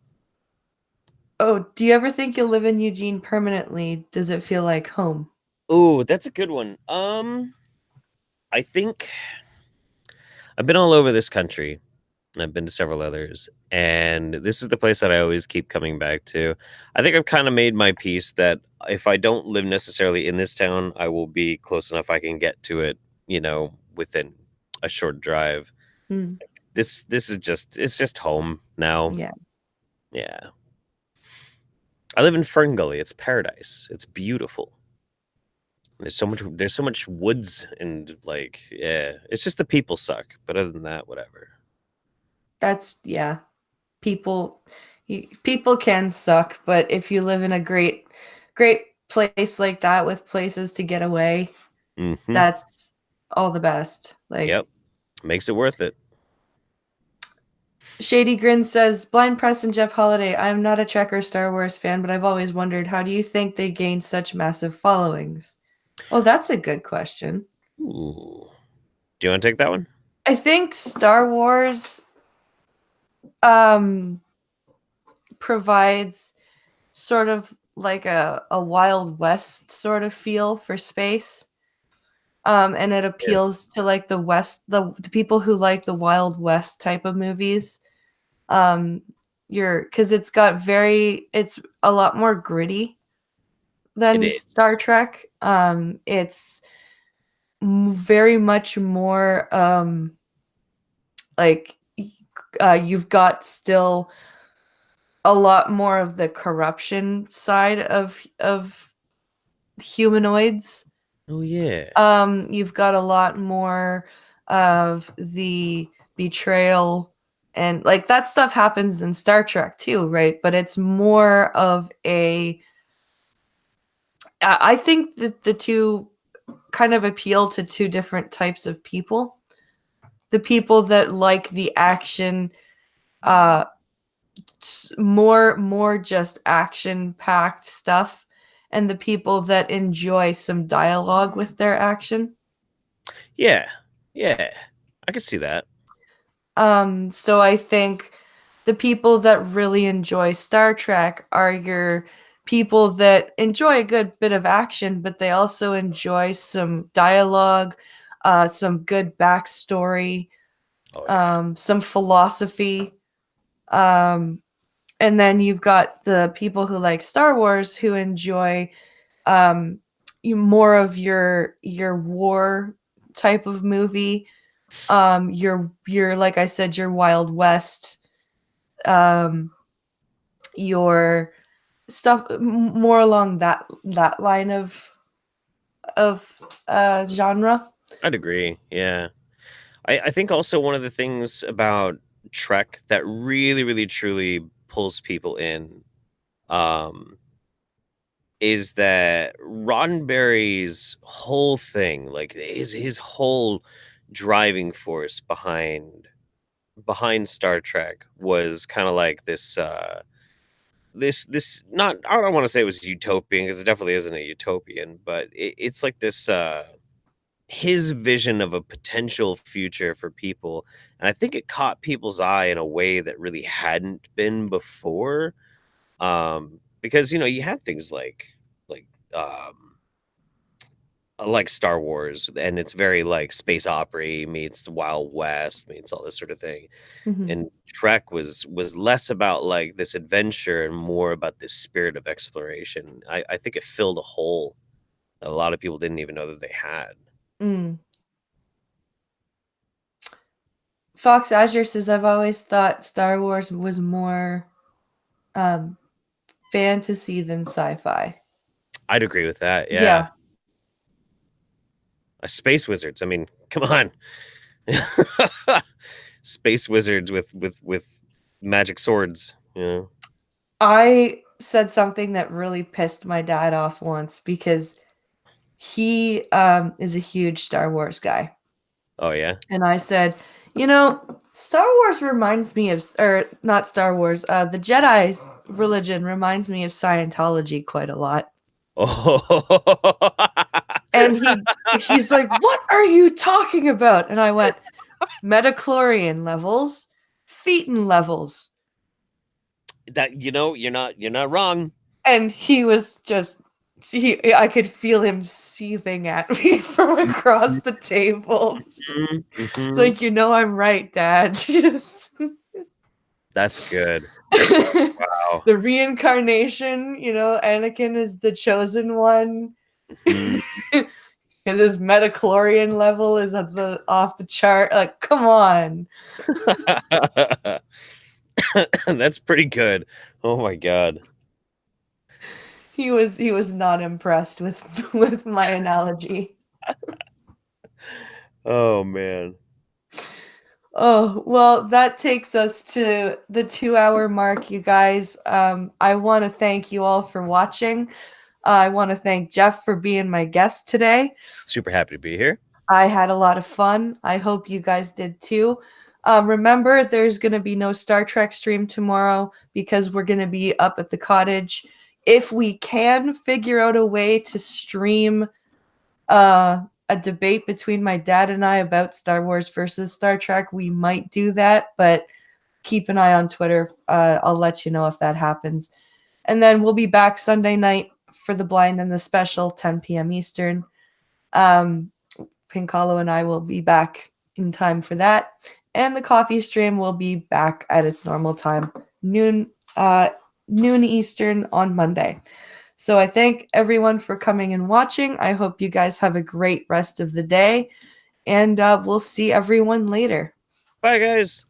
Oh, do you ever think you'll live in Eugene permanently? Does it feel like home? Oh, that's a good one. I think I've been all over this country. I've been to several others, and this is the place that I always keep coming back to. I think I've kind of made my peace that if I don't live necessarily in this town, I will be close enough I can get to it, within a short drive. Mm, This is just it's just home now. yeah, Yeah. I live in Fern Gully. It's paradise. It's beautiful. There's so much woods and like yeah, it's just the people suck, but other than that, whatever. that's yeah. People, people can suck, but if you live in a great place like that with places to get away, Mhm. that's all the best. Like Yep. Makes it worth it. Shady Grin says, Blind Press and Jeff Holiday, I'm not a Trek or Star Wars fan, but I've always wondered, how do you think they gained such massive followings? Oh, that's a good question. Ooh. Do you want to take that one? I think Star Wars um provides sort of like a Wild West sort of feel for space. And it Yeah. appeals to like the people who like the Wild West type of movies. Um, you're because it's a lot more gritty It than is. Star Trek. It's very much more like you've got still a lot more of the corruption side of humanoids. Oh yeah. You've got a lot more of the betrayal, and like that stuff happens in Star Trek too, right? But it's more of a I think that the two kind of appeal to two different types of people. The people that like the action, uh more just action packed stuff, and the people that enjoy some dialogue with their action. Yeah. Yeah. I can see that. So I think the people that really enjoy Star Trek are your people that enjoy a good bit of action, but they also enjoy some dialogue, some good backstory, Oh yeah. some philosophy. Um, and then you've got the people who like Star Wars who enjoy um, more of your war type of movie, your like I said, your Wild West, um your stuff more along that line of genre. I'd agree. Yeah. I think also one of the things about Trek that really, really truly pulls people in, um, is that Roddenberry's whole thing, like his whole driving force behind Star Trek was kind of like this not I don't want to say it was utopian because it definitely isn't a utopian, but it's like this his vision of a potential future for people, and I think it caught people's eye in a way that really hadn't been before. Because you have things like um like Star Wars, and it's very like space opera meets the Wild West meets all this sort of thing. Mhm. And Trek was less about like this adventure and more about this spirit of exploration. I think it filled a hole that a lot of people didn't even know that they had. Mm. Fox Azure says, I've always thought Star Wars was more um, fantasy than sci-fi. I'd agree with that. Yeah. Yeah. Space wizards. I mean, come on. Space wizards with magic swords, I said something that really pissed my dad off once because he is a huge Star Wars guy. Oh yeah. And I said, Star Wars reminds me of, or not Star Wars, the Jedi's religion reminds me of Scientology quite a lot. Oh. And he's like, "What are you talking about?" And I went, "Metachlorian levels, thetan levels." That you're not wrong. And he was just see, I could feel him seething at me from across the table. It's Mhm. like, I'm right, Dad. That's good. Wow. The reincarnation, Anakin is the chosen one. Mhm. Because his metachlorian level is off the chart. Like, come on. That's pretty good. Oh my god. He was not impressed with with my analogy. Oh man. Oh, well, that takes us to the 2-hour mark, you guys. I want to thank you all for watching. I want to thank Jeff for being my guest today. Super happy to be here. I had a lot of fun. I hope you guys did too. Remember, there's going to be no Star Trek stream tomorrow because we're going to be up at the cottage. If we can figure out a way to stream a debate between my dad and I about Star Wars versus Star Trek, we might do that, but keep an eye on Twitter. I'll let you know if that happens. And then we'll be back Sunday night for the blind and the special, 10 p.m. Eastern. Pincalo and I will be back in time for that. And the coffee stream will be back at its normal time, noon Eastern on Monday. So I thank everyone for coming and watching. I hope you guys have a great rest of the day, and we'll see everyone later. Bye guys.